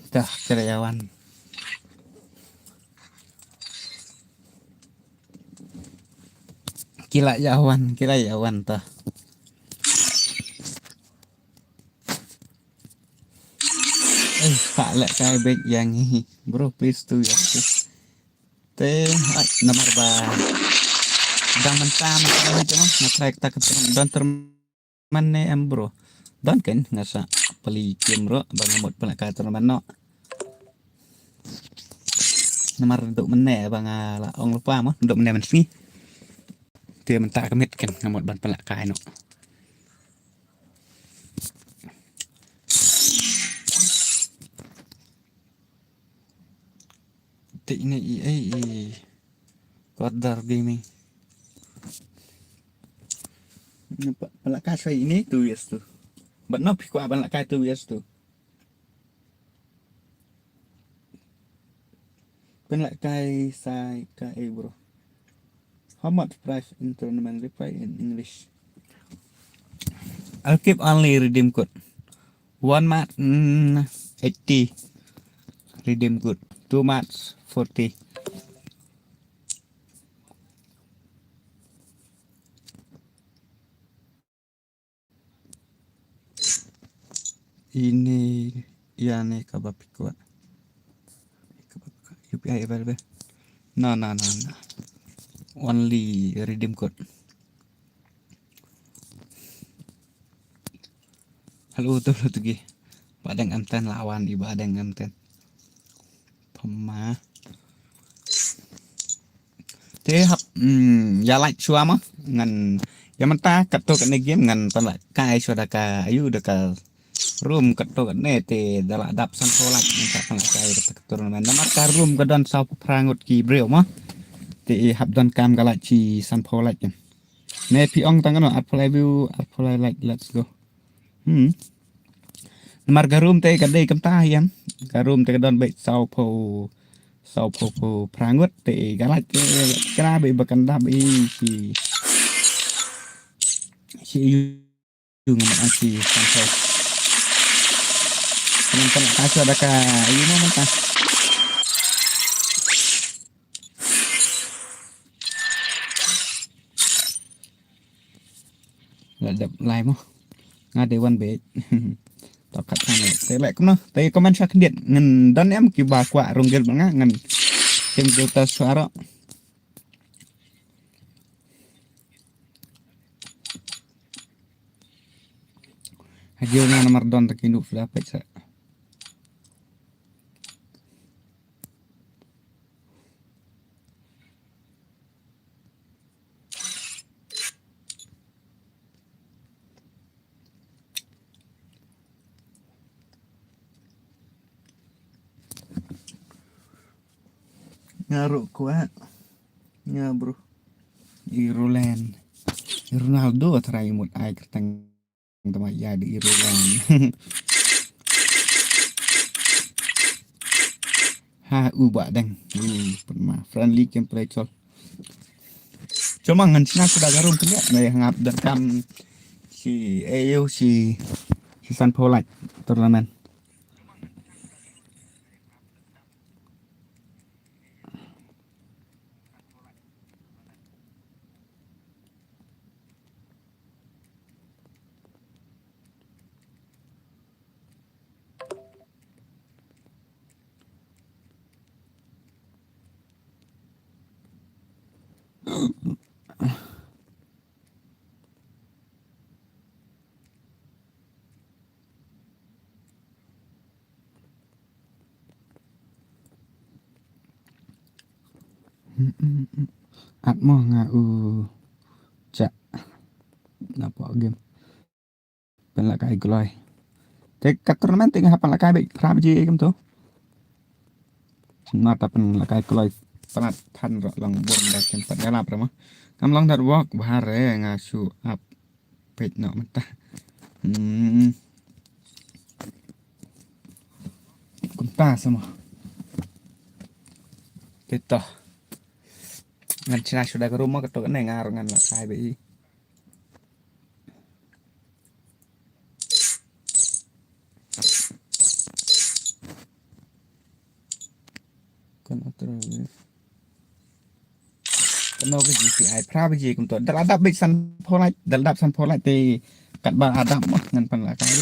Dah karyawan kila yawan tah pak lek kai baik yang ini bro please tuh ya teh nomor ba dang mentah macam itu mah ngetrek tak ketemu don terman ne em bro don kan ngasa peli game bro bang ngamut pala ka terman no nomor untuk mene bang la ong lupa mah untuk mene man sih dia mentah kemit kan ngamut ban pala ka no teh ini Kodar gaming pala ka sai ini tuh yes tuh but no pikwa pala ka tuh yes tuh pala kai sai ka bro. How much price in tournament? Reply in English. I'll keep only redeem code. 1 month 80 redeem code. 2 months 40. Ini ya nih kabapik kuat. UPI available. No. Only redeem code. Halo tuh gi. Badang amten lawan di badang amten. Pema. Thế hấp ya like chua mah ngan ya mentah kato kan game ngan pala kai sudah ka ayu udah ka room kato kan te dala dap san solak minta pala kai turnamen namar ka room ka don sa prangut ki breu mah te hap don kam gala chi san polak kan ne pi ong tangan at play view at play like let's go namar ka room te ka dei kam ta yam ka room te ka don be sau po prangut te galat kena be bakan dah be si yung si sampai nonton kaso ada ka ini mau mentah ada lain mau ngade one be tokat sana te lek kuno te komen sak diet ngen dan em ki ba kwa runggel banga ngen tim kita suara hasil nomor don tak induk sudah pecah ngaruk kuat nya bro Irulen Ronaldo try mut ai kertang teman ya di Irulen ha ubah deng pernah friendly gameplay col cuma ngan sina sudah garum keliat na ngap dan kam si ayo si San Polak turnamen At mo nga cak napa game pen la kai gloi te kat turnamen te hapan la kai be pra ji kem tu na ta pen la kai gloi panat than ro long bon da kem pat ya la pra ma kam long dat walk bahare nga su up pet no mata kunta sama Tito ngan cina sudah ke rumah ketok nengar ngan la kai be kan terus kenal ke GPI pra be ji kum to dal adap be san polai dal adap san polai te kat ba adap mah ngan pan la kai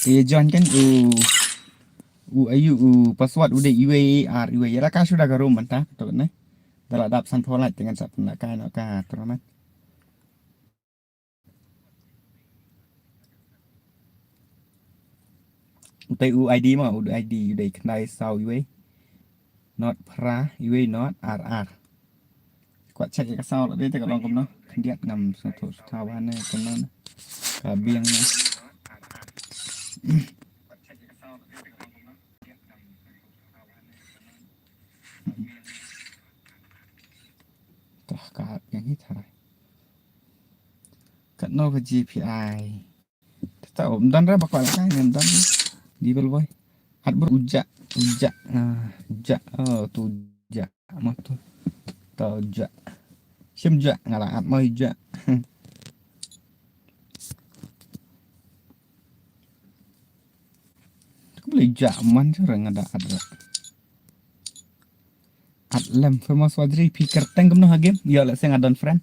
te John kan ayu password udah UAR ya la ka sudah ke rumah ta ketok ne dal adap san polai dengan sa pan la kai no ka turnamen utai UID mah UID udah kenai sau UA not pra UA not RR quạt chạy cái sau lại đây thì các bạn cùng nó điện ngầm sản thủ thao ban này cùng nó cả biếng này cả biếng hết thải cận nó cái GPI tao ổn đắn ra bạc quả cái này đắn đi vào voi hạt bút ujak ujak tu ujak mà tu tao ujak sim ujak nggak lah mau ujak beli jaman sekarang ada lem famous wadri pikir teng kemno hagem ya lah saya ngadon friend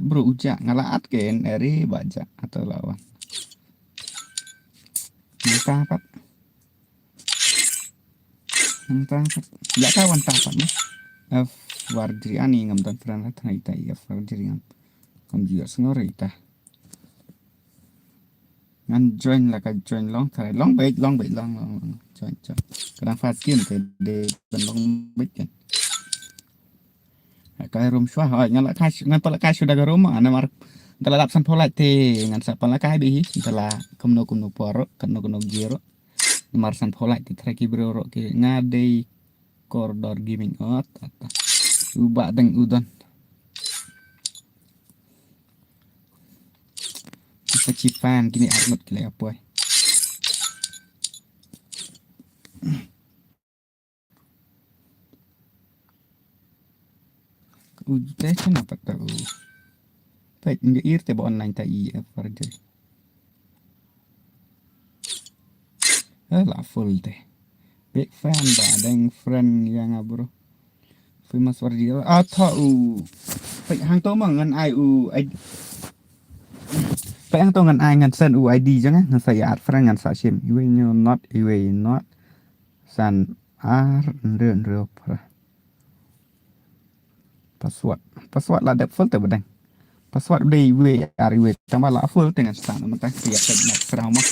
bro ujak ngalaat ken eri baca atau lawan entah apa ya kawan tapat nih Wardri ani ngam dan friend lah tanah ita ya Wardri ngam kam juga sengore ita ngan join lah ka join long bait long join kadang faskin ke de ben long bait kan kai rum shwa ha ngan la kai ngan pala kai sudah ke rumah ana mar tala lapsan pola te ngan sa pala kai bi tala kumno poro kano gero marsan pola te traki bro ke ngade koridor gaming ot ubah deng udon cipan gini arnut kile apa teh kenapa tahu baik nggak ir teh online tak iya farja lah full teh big fan badeng friend yang bro famous farja tahu baik hang to mangan ai baik hang to ngan ai ngan sen ID jangan ngan saya art friend ngan sa sim iwe not san ren password là đẹp full tờ bedeng password đi về ariwe tambah lah full dengan sana mentah siap nak serau mah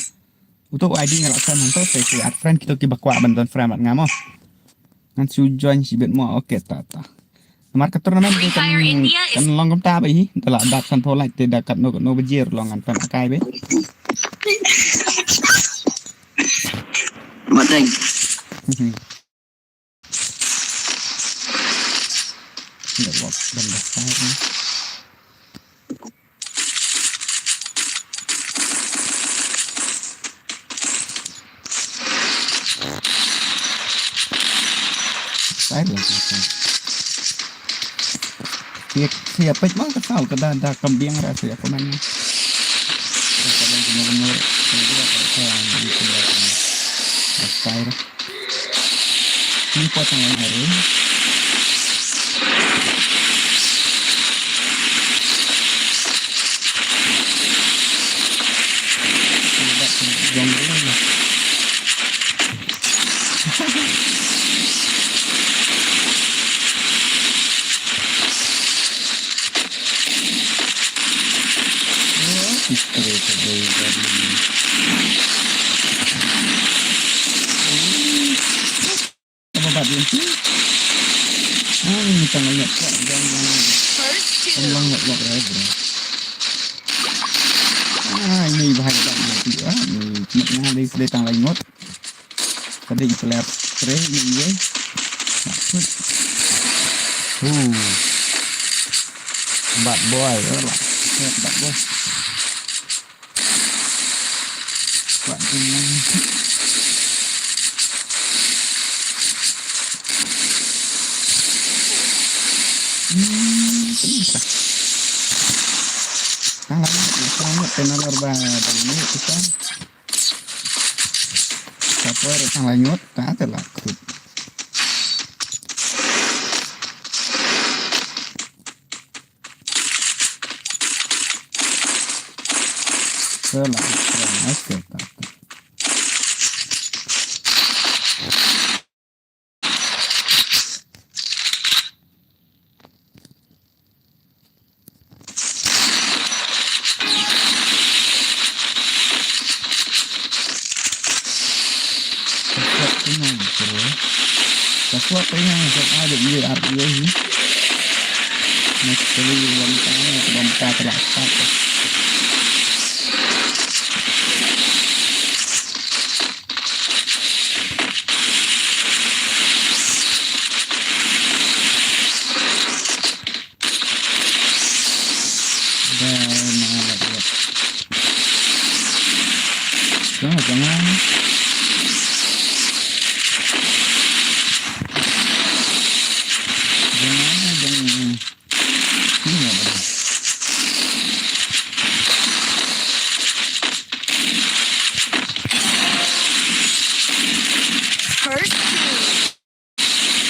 untuk ID ngalak san hantar saya friend kita kibakwa bantuan friend mat ngamo ngan su join si bet mo oke tata mar ka turnamen kan long ta bai tala dap san polai te dakat no bejir longan pan akai be mateng nggak bok dan dasar saya siapa itu mah kesal ke ada kambing rasa ya komennya kalau benar-benar ini potongan hari Apa batin sih? Ini tangannya kok jangan nggak bro. Ini bahaya banget juga. Ini cuma di tang langot. Tadi player spray ini ya. Bad boy lah. Bad boy. Bạn bisa. Sangat tenar banget ini kita. Siapa yang lanjut? Tak ada lah. Selang oke tak. Sesuatu yang ada di area ini. Mesti bangka terlaksat. Jangan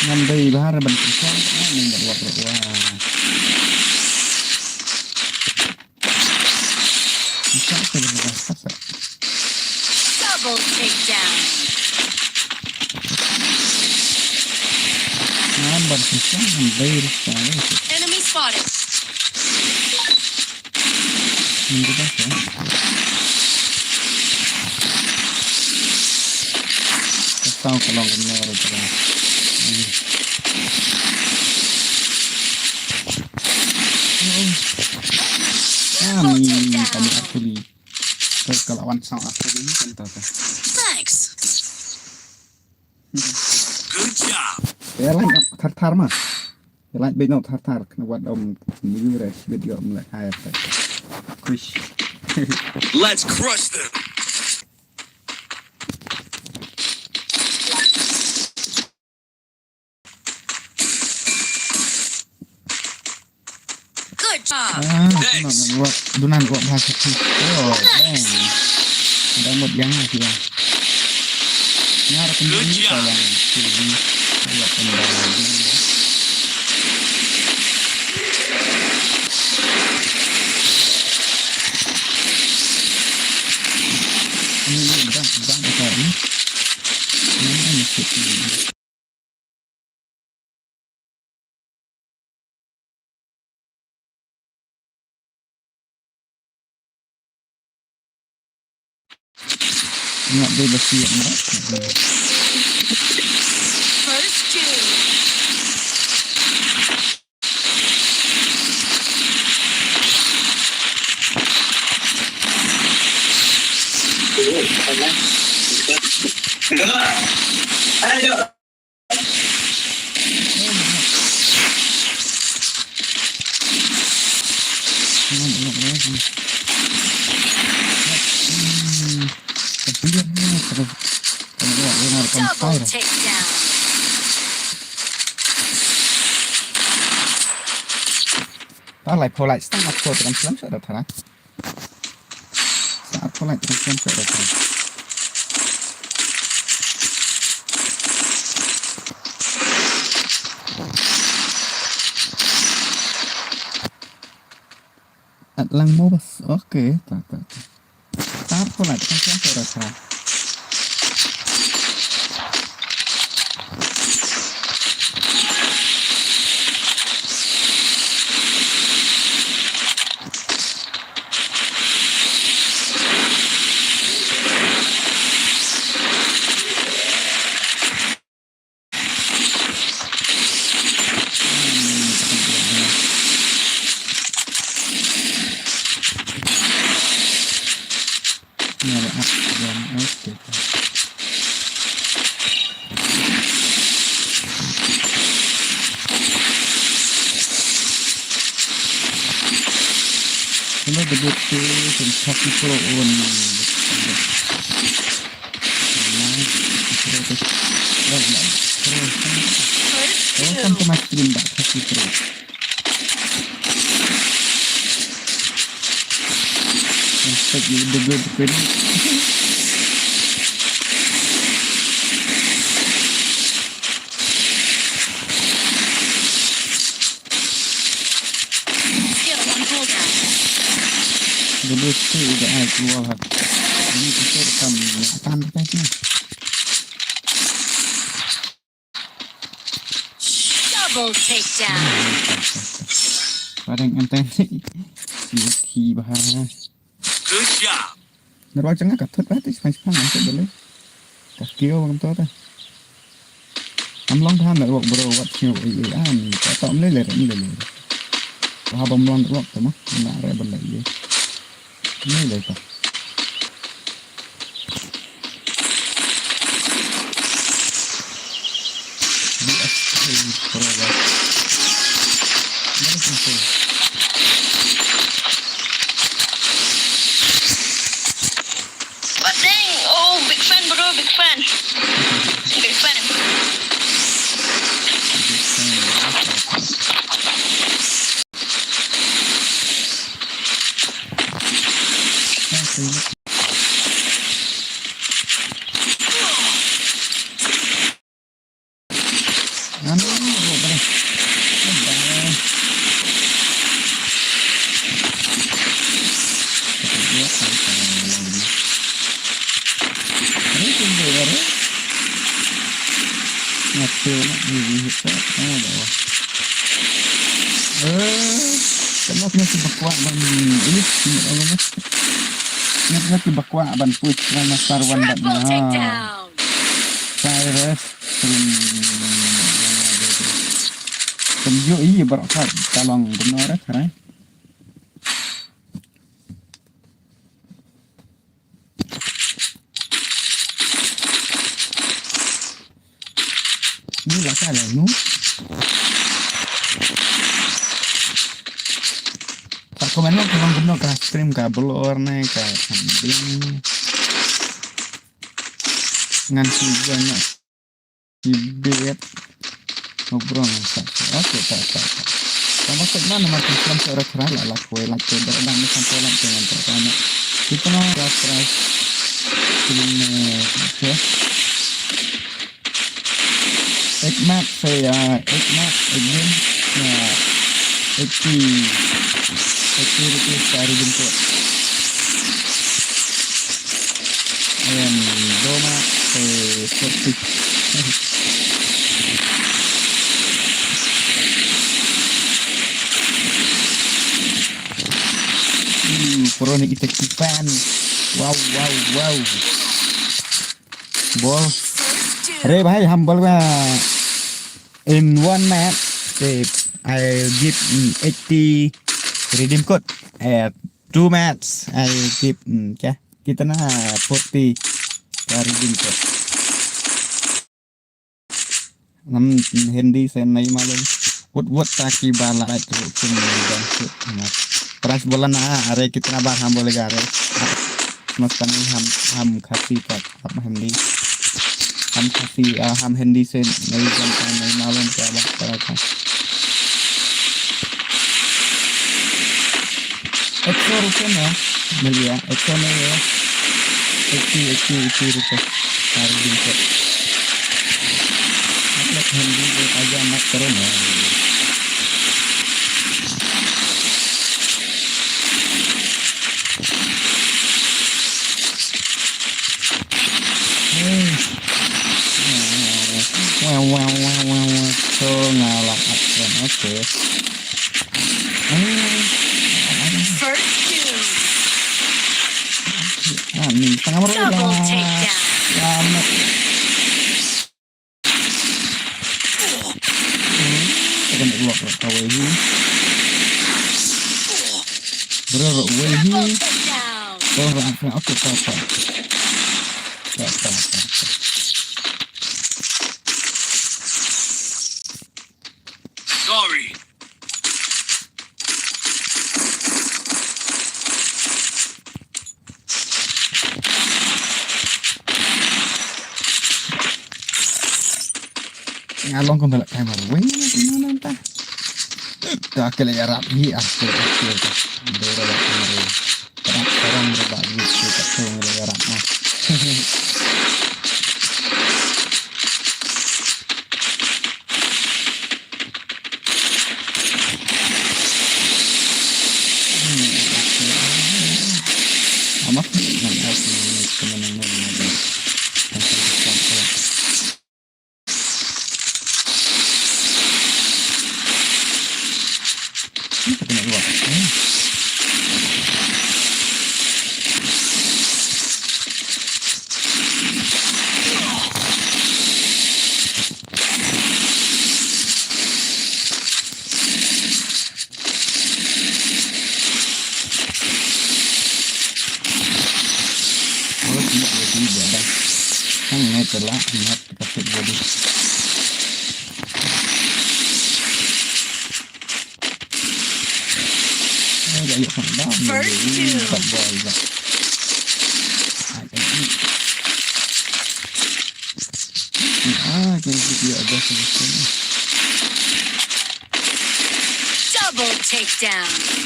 ngambil bahar bentuk ini nggak buat bisa sebenarnya double takedown. nambah bisa ngambil Enemy spotted. ini ya. Tahu kalau benar itu kami akuli kelawan sang akuli kan tata. Thanks. Good job. Ya lain thar mah. Ya lain bên nào thar kena buat om ni res video mulai air tak. Kush. Let's crush them. Good job. Dunan gua bahasa tu. Oh, ada một yang lagi ya. Nyar kembali kalau sini kalau kembali. Ini dah tadi. Ini mesti. Nggak bebas ya enggak. First two. Ayo. Double takedown. Ta lại phô lại start phô từ sớm sợ được hả? Start phô lại từ sớm sợ được hả? At lang mo bas. Okay, ta. Start phô lại từ sớm sợ được hả? debut ke Kentucky Pro on. First Welcome to two. my stream, Kentucky Pro. Expect you debut ke Skill on cooldown. debut ke udah keluar. Ini kita rekam tahan ni. Double takedown. Padang enteng ki bahana. Good job. Nero jangan katut berarti sepang nanti boleh. Kakio bang tu dah. Long time lại bro what you an tak boleh le le. Wah bom long tu tu mah nak re boleh je. Ni le tak. Ni asli pro dah. Mana sih? But dang, oh, big fan bro, big fan. Big fan. Kenapa si bakwa ban ini Kenapa si bakwa ban push ban sarwan ban Triple takedown. Cyrus penjo iya berkat tolong benar kan ini lah kan nu tak komen lo tolong benar ka stream ka blur nih ka samping ngan si banyak ibet ngobrol oke tak sama mana macam film seorang kerala lah kue lah kue beradang ni sampai lah dengan pertama kita mau surprise filmnya oke Ekmat saya Ekmat again nah Eki rupiah sehari bentuk ayam doma seperti pro ni kita kipan wow ball Re bhai humble ba in one match I'll give 80 redeem code at 2 match I'll give kita na 40 redeem code nam Hindi sen nahi malum what taki bala itu dan price bola na are kitna बार हम बोलेगा अरे मस्तान हम खासी तक हम हिंदी हम खासी हम हिंदी से नहीं जानता नहीं मालूम क्या बात कर रहा था 100 रुपये में मिल गया 100 में 80 रुपये सारे दिन से आप लोग हिंदी आजा मत करो ना wow so ngalah action oke First two. nih tengah Double merulah takedown. selamat akan ulang kawaii berwahi Triple takedown. langsung oke apa Sorry. ngalong kembali kamar wing mana entah tak kira ya rapi akhir dora kamar terang terang berbagi kita tuh ya rapma amat kan ini telah ingat kasih jadi ayo hendak tak boleh jadi dia ada sini Double takedown.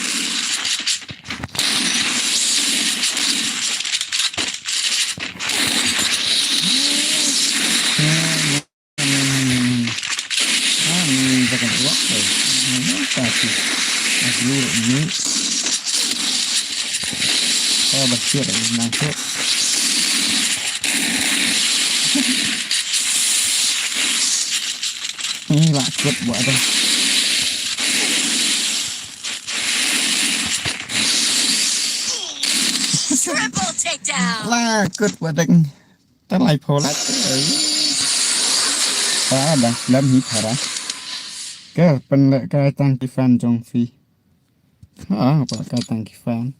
ini saya bersiap masuk ini lakut buat ada Triple takedown. lakut buat ada terlai pola ada dalam hitara ke pendek kayak tangki fan jongfi apa kayak tangki fan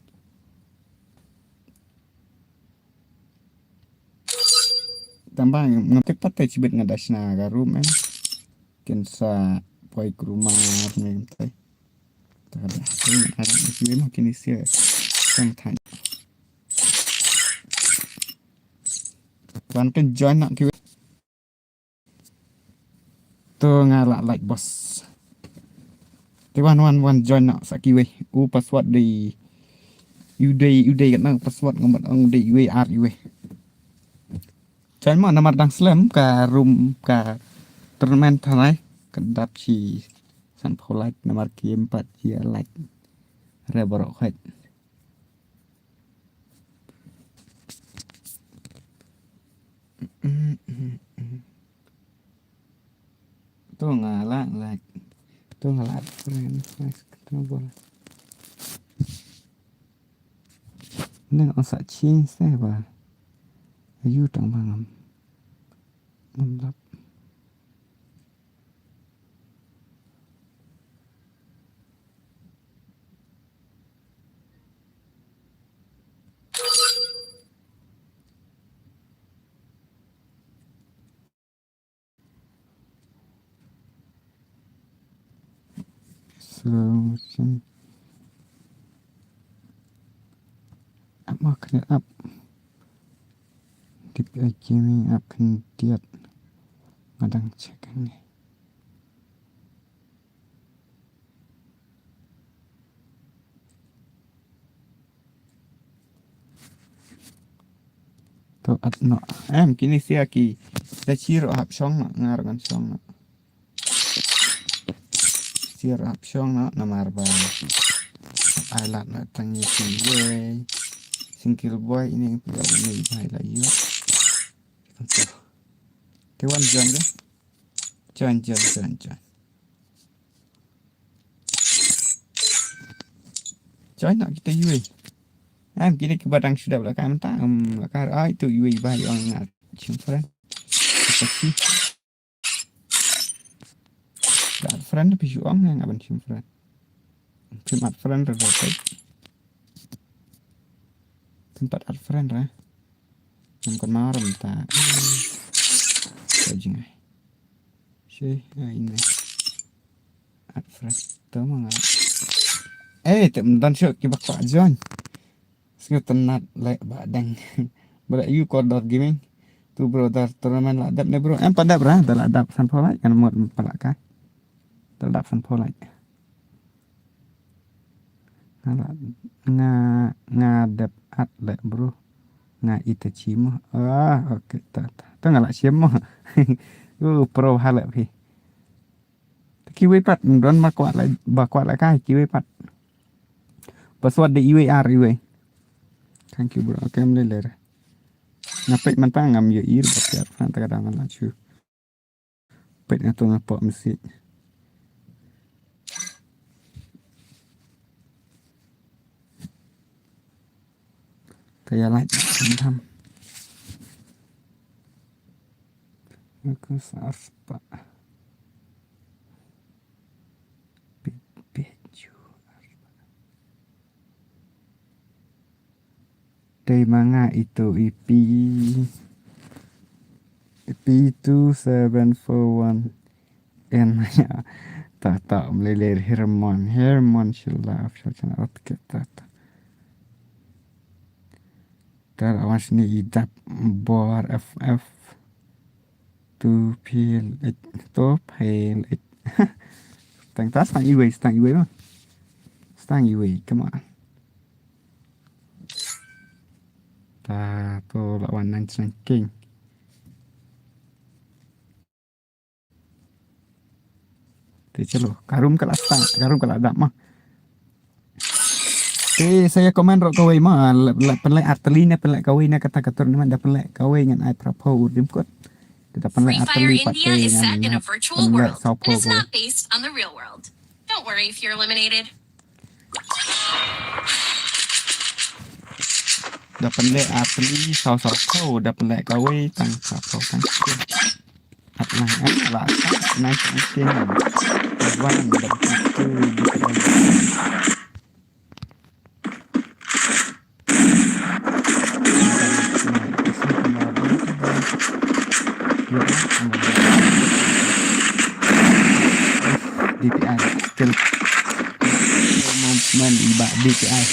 tambah ngetik pakai cibet ngadasna garum kensa poi ke rumah nih teh ada ini mungkin isi sang tanya bantu join nak kiwe tuh ngalak like bos one join nak sakiwe password di uday kan nang password ngomong ang di ar iwe join mau nomor dang slam ka room ka tournament thanai kedap chi san polite nomor game 4 dia like reborok hết tuh ngalak like tuh ngalak kenapa neng osak cing saya bah ayu tang mangam ngelap macam apa kena up di gaming akan tiap kadang cekan ni tu atno kini siaki dah ciro hap song nak ngarang song nak ciro hap song nak namar ba alat nak tangi sini single boy ini tidak ini bahaya lagi Tewan John John nak kita yui kini ke badang sudah belakang tak lakar itu yui bahaya orang nak cium seperti tak friend tapi juang yang abang cium friend tempat friend terbaik tempat art friend lah yang kon marem tak sajing ini art friend tahu mangga tak mendan syok kibak Pak John sing tenat lek badang berak you kodor gaming Tu bro tar turnamen la dap ne bro. Em pada bra tar la dap san pholai kan mod pala ka. Tar dap san pholai. Ngala nga nga dap at le bro. Nga Itachi mo. Okay ta ta. Ta ngala siam mo. Pro halap hi. Kiwi pat don ma kwat la ba kwat la kai kiwi pat. Password di UAR UA. Thank you bro. Okay mulai later. Ngapit man pa ngam yo ir bakyat fan ta kadang la chu. Pet ngato ngapo mesti. Kaya like thăm. Aku sarpa. Peju. Dari manga itu IP 2741 N ya tak melilir Hermon Shilaf Shachan Otke tata Dar awas ni idap bor FF tu pil to pil Stang iwe mah Stang iwe come on ta to lawan nang king Thì chalo karum kala dap mah saya komen ro kawai mah penlek arteli ne penlek kawai ne kata katur ne da penlek kawai ngan ai prapo dim kot da penlek Free Fire arteli India is set in a virtual world, and saupo it's not based on the real world. Don't worry if you're eliminated. da penlek arteli saupo da penlek kawai tang saupo tang at lang la sa nang king wan da tu DPI skill movement iba DPI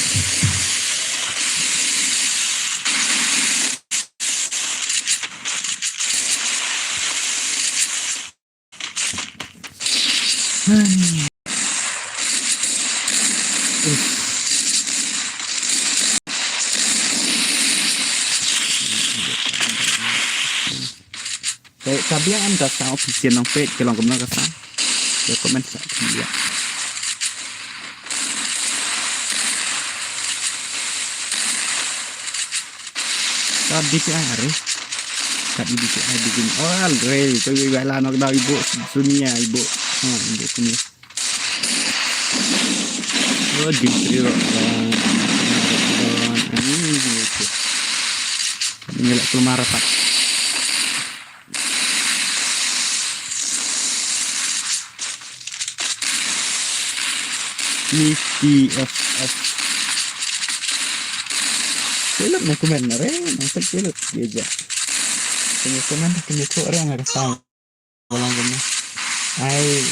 Kayak kabiang am ka sa official ng page kalong kumna ka sa comment sa dia. Tadi DPI hari. Tadi DPI bikin all real. Kau bala nak daw ibu sunia ibu. Ibu sunia. Oh distro. Ini lek keluar rapat. TFF Silap mau komen na rin Ang silap Geja Kanya komen Kanya ko rin Ang kasama Walang gana I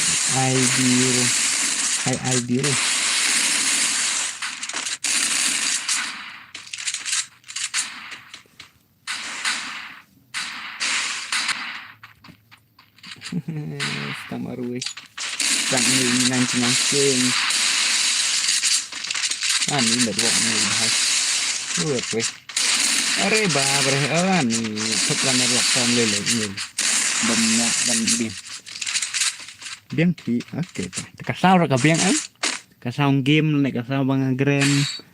biro Tamaruwi Sang ni nancing Ani ndak wak ni bahas. Wek weh. Are ba bre ani setelah merok sam lele ni. Banyak dan biang. Biang ki oke. Kasau ra ka biang an. Kasau game nek kasau bang grand.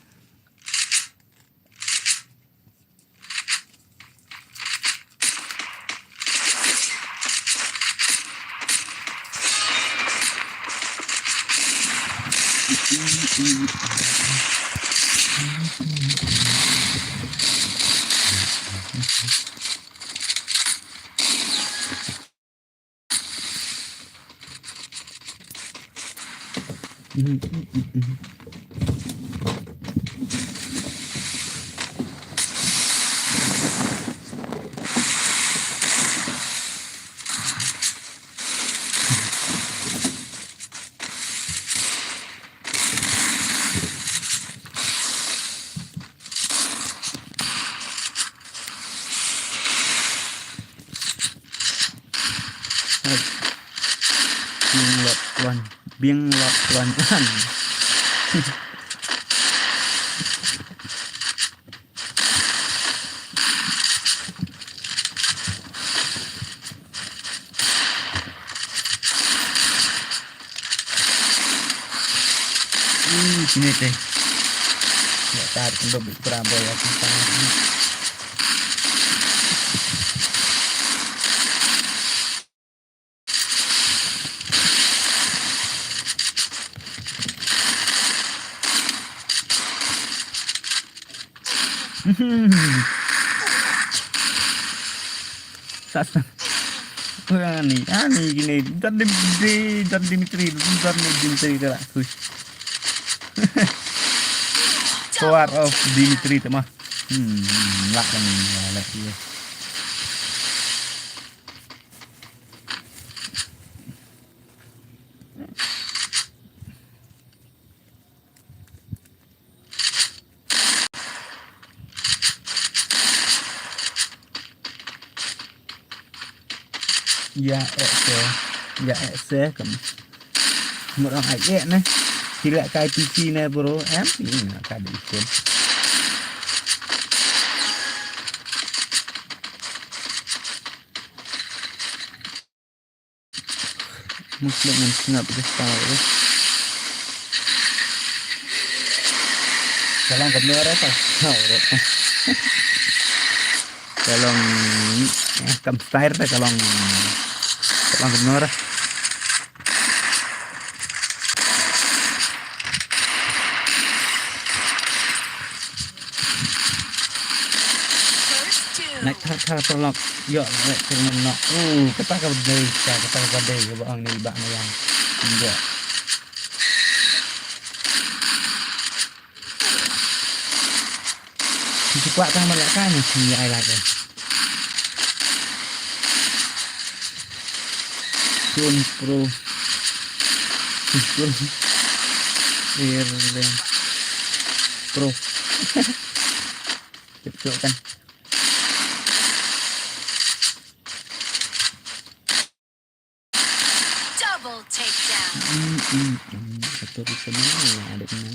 biang lot pelan-pelan. Sini teh. Ya tarik kembali berapa ya kita. Sasa. Ani gini, dan Dimitri lah. Power of Dimitri tu mah. Lah kan lah dia. Ya ekse kan. Orang ayek nah. Tidak kai PC na bro, ini nak ada ikon. Muslim yang snap tahu. Kalau kamera apa? Kalau kamera kalau kamera. Nak thar pelok yo nek nak kata ka badai kata ka badai ke bang ni bak yang enggak thì quạ tao mà lại cái này thì ai lại rồi Sun Pro Sun Pro Cuk kan Double takedown. Betul betul ada ini.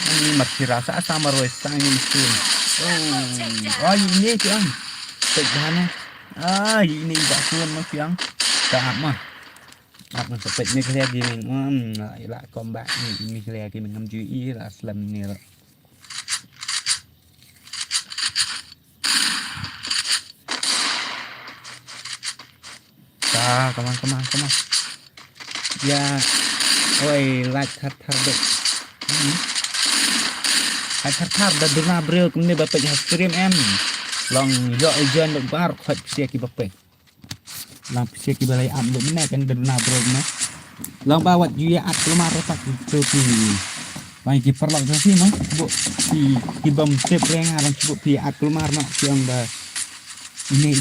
Ini masih rasa sama Roy sang itu. Oh ini tu ang. Tegahannya. Ini tak suan mas yang. Tak mah. Apa sepet ni kalian gaming. Lah combat ni kalian gaming 5GE lah slam ni lah. Come on. Ya, oi, like thar dek. Thar dah duna bril kemudian bapak jah stream em. Long yo ejen dok bar khot sia ki bapak. Lang sia ki balai am dok mana kan duna bril mah. Long bawat juya at lemar tak tu pi. Bang ki perlok sasi mah. Bu ki bam tep reng arang bu pi at lemar nak siang dah. Ini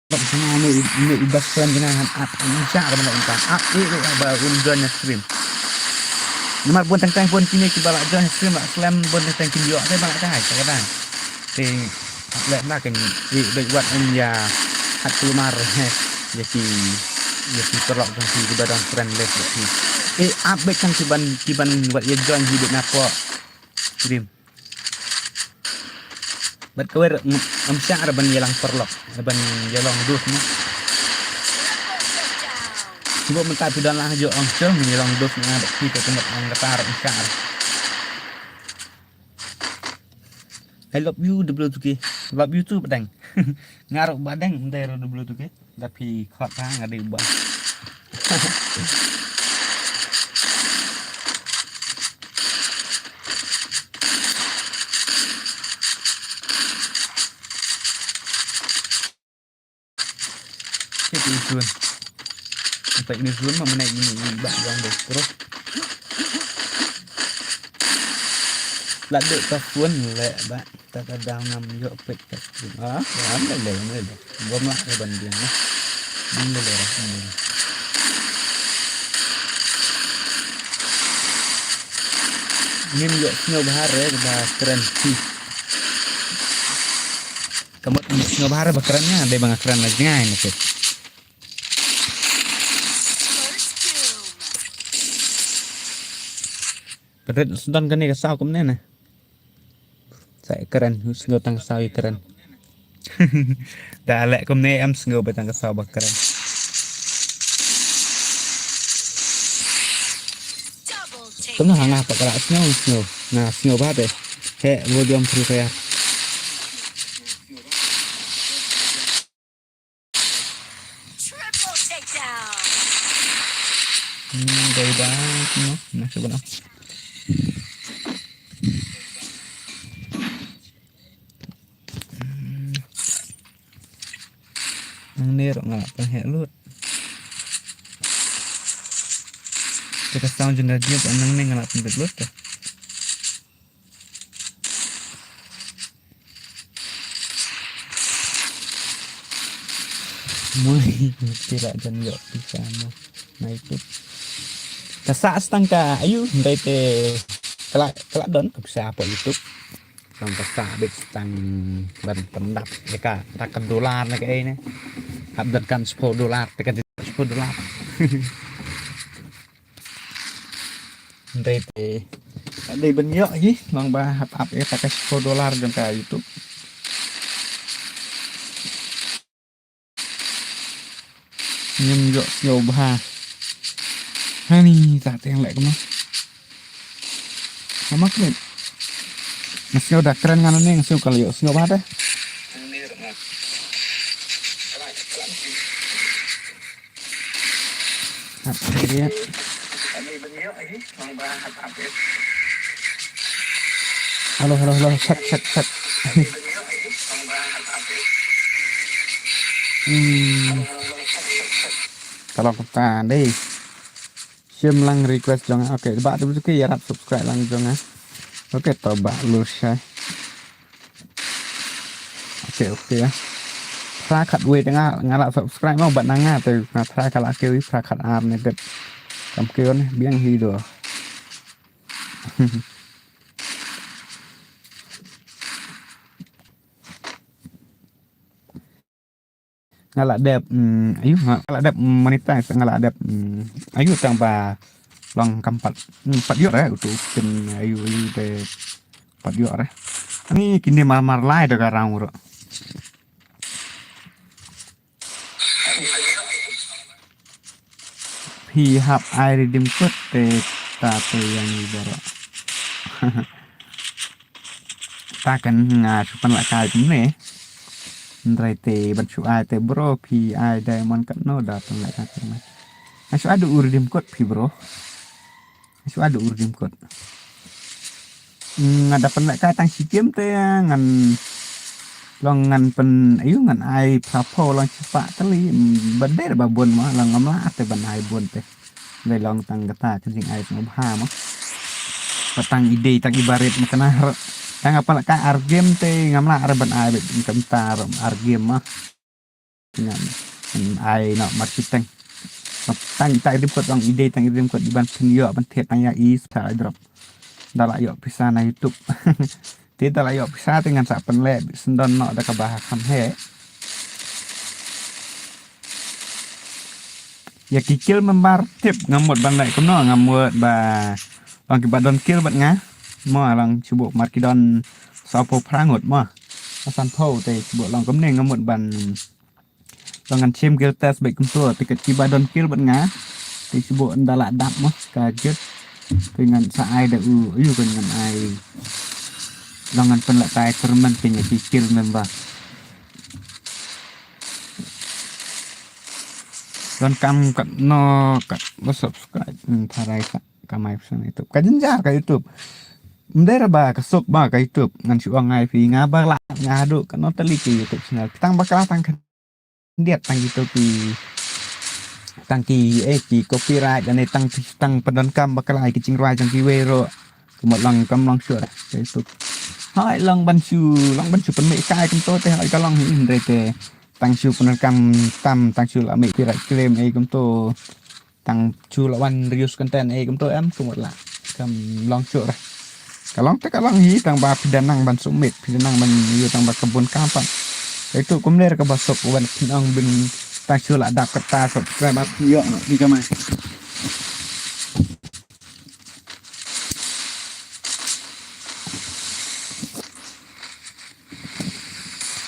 Pertama ini ibas pelan dengan at insya Allah entah at itu abah undan stream. Nomor pun tentang pun kini kita balak john stream bak slam pun tentang kini juga saya balak cahaya kadang. Ting lek nak kan baik buat ya at keluar jadi terlok dengan di badan friendless ni. Update kan kiban buat ya john hidup napa stream. Bat kau amsyar ban yelang perlok ban yelong dus ni. Cuba minta pidan lah jo angcel yelang dus ni ada kita tengok ang ketar amsyar. I love you W2K. Love you too badang. Ngarok badang entai W2K tapi khot hang ada ubah. Itu sampai ini Zun mah menaik ini bak bang deh terus ladek kafun le bak tak ada ngam yo pek tak ram le gom lah ban dia nah ini le nim yo snow bahar ya dah keren sih kamu snow bahar bakarannya ada bang keren lagi ngai nih Betul sedang kan ni kesau kum ni. Saya keren, sengau tang kesau keren. Dah lek kum ni am sengau batang kesau bah keren. Double take. Tengah hangah pak kelak sengau. Nah sengau bah deh. Kayak volume free fire. Triple takedown. Dari banget no. Nah coba no. Nang nero ngalap hek lut. Kita sound jenar dia nang ning ngalap lut dah. Mulai tidak jan yo bisa no. Nah itu. Kasa astangka ayu ndai te kelak don bisa apa YouTube. Trong kasa bit stang ban pendap ya ka rakan dolar na kay ini. Update kan $10 tekan $10. Ndai te ada banyak lagi long ba up ya pakai $10 jong ka YouTube. Nhưng dọ nhiều bà hai ni giả tiền lại không nó mắc lên mà siêu đặc keren ngăn neng siêu kalau yuk siêu bát đấy dia halo chat tolong tekan deh share lang request jangan oke bak tu ke ya subscribe lang jangan oke toba lurus ya oke ya pra khat we tengah ngala subscribe mau bạn nanga từ pra kala kêu pra khat am này được cầm kêu này biang hi đồ ngala đẹp ayu ngala đẹp monetize ngala đẹp ayu tang ba long kampat 4 yuk ya untuk pin ayu de 4 yuk ya ini kini mar lai de garang ro pi hap ai redeem code te ta te yang ibara ta kan nga chupan la kai tumne Ndrai te bantu ai te bro pi ai diamond kat no datang lại kan mai. Asu ada urdim code pi bro. Asu ada urdim code. Ngada pen lại kai tang si game te ngan long ngan pen ayu ngan ai prapo long cepak teli bende ba bon ma long ngamla te ban ai bon te. Lai long tang kata kencing ai semua ha ma. Patang ide tang ibarat makana tang apa lah kan argame te ngamla arban ai bet kentar argame mah dengan ai nak marketing tang kita idim kot long ide tang idim kot diban penyo ban thiet tang ya i sa drop dala yo bisa na YouTube te dala yo bisa dengan sak penle sendon no da ka bah kham he ya kikil membar tip ngamot ban lai kono ngamot ba long ki badon kill bat nga mo lang chubuk markidon sapo prangot mo asan po te chubuk long kom ne ngamut ban longan chem gil test baik kumso tiket kibadon kill ban nga te chubuk ndala dap mo ka jet dengan sa ai da u dengan ai longan pen la tai permen pinya kill member don kam kat no kat subscribe parai kamai pesan itu kajenja ka YouTube Mdera ba kasuk ba ka YouTube ngan si uang ngai pi ngaba la ngadu kan no teli ki YouTube channel tang bakal tang diet tang YouTube pi tang ki ki copyright dan tang pedon kam bakal ai ki ching rai jang ki we ro một lần cầm long sửa cái tục hai lần ban chu pen mỹ cai cầm to te hai ka long hin re te tang chu pen kam tam tang chu la mỹ pi rai claim ai cầm to tang chu la wan reuse content ai cầm to em ku một la cầm long sửa ka long hi tang ba pidanang ban sumit pidanang ban yu tang ba kebun kapan itu kumler ka basok wan pinang bin tang chu la dap kata subscribe yo di kamai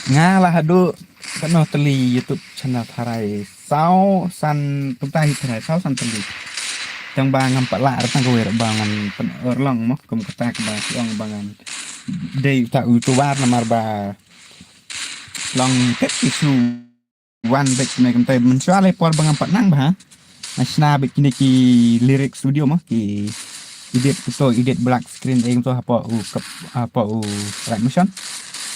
ngalah adu kano teli YouTube channel Tharai sau san tuntai Tharai sau san teli tang bangam pala tang kowe bangan pen orlong mo kum kata ke bang bangan dei ta utubar namar ba long tet isu one back me kum tay men soale por bangan patnang ba asna bek kini ki lyric studio mo ki edit black screen eng to apa u kep apa u right motion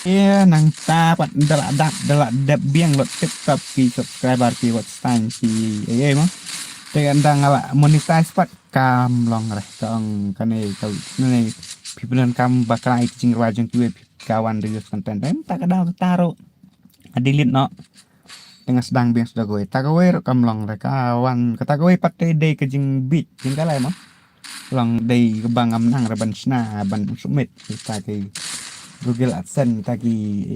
nang ta pat dalak biang lot tetap ki subscriber ki watch time ki mo te anda ngala monetize pat kam long reh tong kane kau ne pipilan kam bakal jing rajang ki kawan dengan konten dan tak kadang taruh adilit no dengan sedang biang sudah gue tak gue rekam long reh kawan kata gue pakai day ke jing beat jing kalai mah long day ke bangam nang reban sna ban sumit kita ke Google AdSense tadi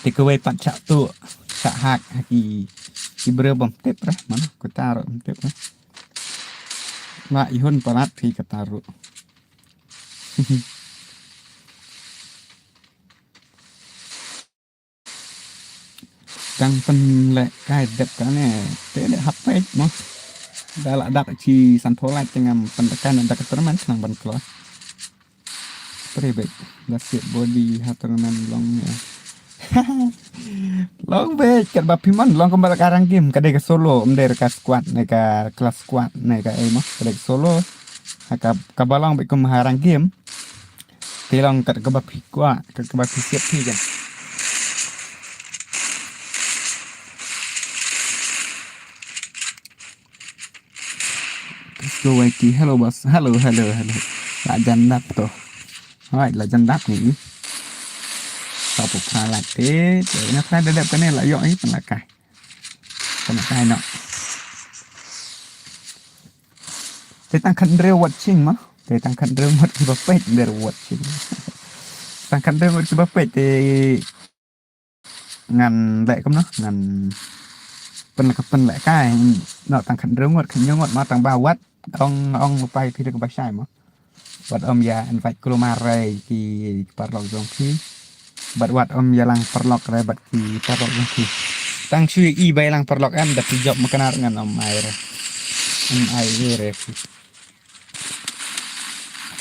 takeaway pat cak tu cak hak haki berapa tip lah mana ku taruh tip lah nggak ihun parat ki ketaruh tăng phân lệ cài đẹp cái này thế để hấp hết mà đã là đặt chi sản phố lại dengan pendekan dan dekat teman senang ban keluar Private, that's it body hatanan long ya. Long be kat bapiman long kembali karang game kadai ke solo mder ka squad ne ka kelas squad ne ka emo kadai solo ka kabalong be kemaharang game tilong kat ke bapi kwa ke bapi siap pi kan go YT hello boss hello là danh đáp to hỏi là danh đáp nhỉ sau phục pha lại thế để nó thấy đẹp cái này là giỏi phần là cài nọ thế tăng khẩn rêu watching mà thế tăng khẩn rêu mất cái buffet để watching tăng khẩn rêu mất cái buffet thì ngàn lệ không nó ngàn phần lệ cái nọ tăng khẩn rêu mất khẩn nhớ mất mà tăng bao watt ông bay thì được bay sai mà bật ya anh phải kulomare ki parlok dong ki bật ya lang parlok re bật ki parlok dong ki tang shui i bay lang parlok am dat job makanar ngan ai re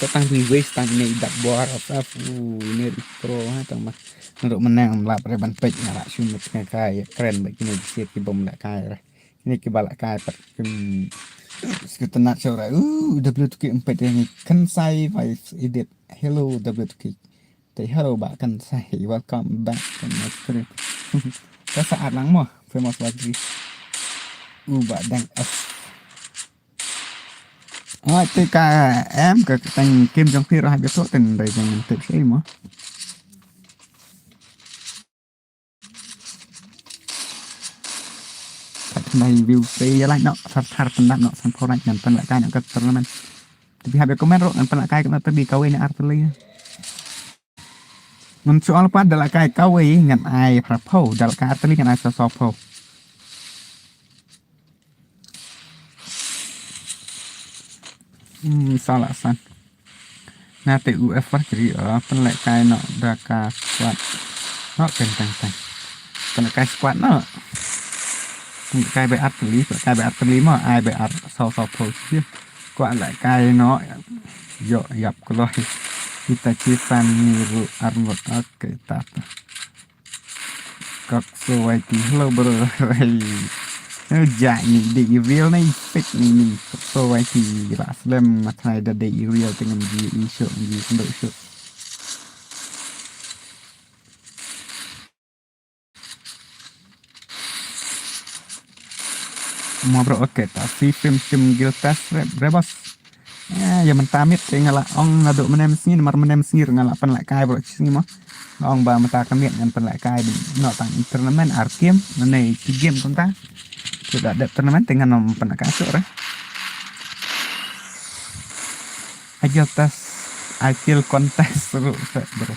ko tang vi waste tang nei dat bor of ini pro ha tang mas untuk menang lap re ban pek ngala sumut kai keren bagi ni siap ki bom dak kai re ini ki balak kai pat kita nak coba W2K4 ini kan saya voice edit hello W2K thì hello bạn kan saya welcome back to my stream có saat lắng mà famous lagi bạn đang up thì cả em cái thành kim trong khi ra biết số tình đầy bằng tự sĩ mà này view stay lại nọ thật pendat nọ san phorai dan pen lại kai nọ kat tournament tapi habe komen ro dan pen lại kai kena tebi kawe ni arteli ngan soal pa dal kai kawe ngan ai prapo dal kai arteli ngan ai sopo salah san na te uf jadi pen lại kai nọ da ka squad nọ tang pen lại kai squad nọ cài bài ắt lý mà ai bài ắt sau phô chứ quạ lại cài nó dọ dập cái loại kita chia san niru armor oke tap các số vậy thì hello bro nó dài nhỉ để real này fake nhỉ các số vậy thì là slam mà thay để real dengan gì isu gì cũng được isu mau bro oke tapi film giltas rebos ya mentamit kayak ngala ong ngaduk menem sengir ngala pen lại kai bro sini mah ong ba mata kamiet ngan pen lại kai no tang turnamen arkim này si game chúng ta sudah ada turnamen dengan nom pen kai sore giltas I feel contest seru bro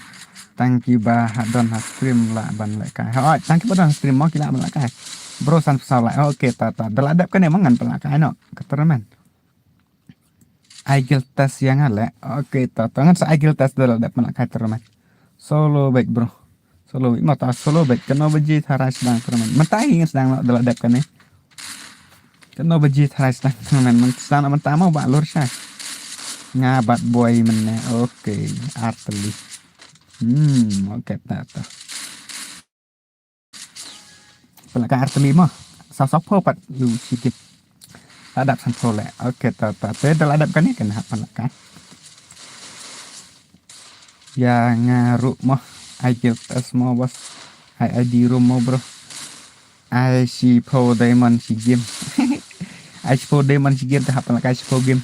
thank you ba don stream lah ban lại kai hỏi thank you ba don stream mau kila ban lại kai bro san salah oke tata deladap kan emang ngan pelaka no keterangan Aigil tes yang ale oke tata ngan sa aigil tes deladap pelaka tereman solo back bro solo back mata solo back kena beji thara sedang permen mentai ingin sedang dalam dep kan kena beji thara sedang permen sedang mentah mau bak lur syah ngabat boy mene oke arteli oke tak pelaka arteli mah sosok popat lu sikit adap santole oke tak dalam adap kan ini kan pelaka ya ngaruh mah I guild us mau bos I di room mau bro I si po diamond si game I si po diamond si game tahap pelaka si po game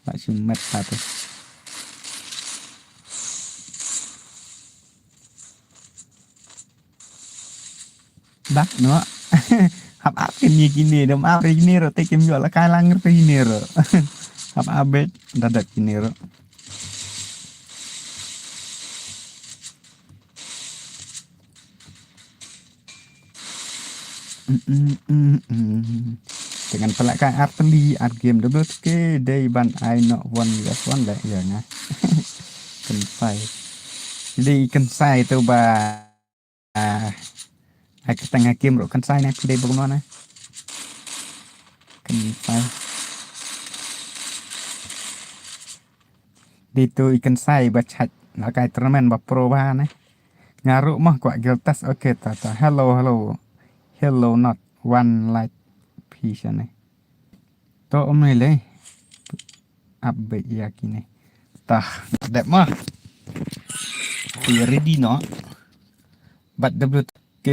tak sumet satu dah no hap apa ni gini dom apa gini ro tekim jual kai langer pe gini ro hap abet dadak gini ro dengan pelak kai arteli art game double ke day ban I not one yes one lah ya nga kensai jadi kensai tu ba ai ketengah game ro kensai nak day bagaimana kensai di tu ikan sai ba chat nak kai turnamen ba pro ba na ngaruh mah kwa giltas oke tata hello not one like piece này to om này lấy update ya kini tah đẹp mah thì ready nó but WK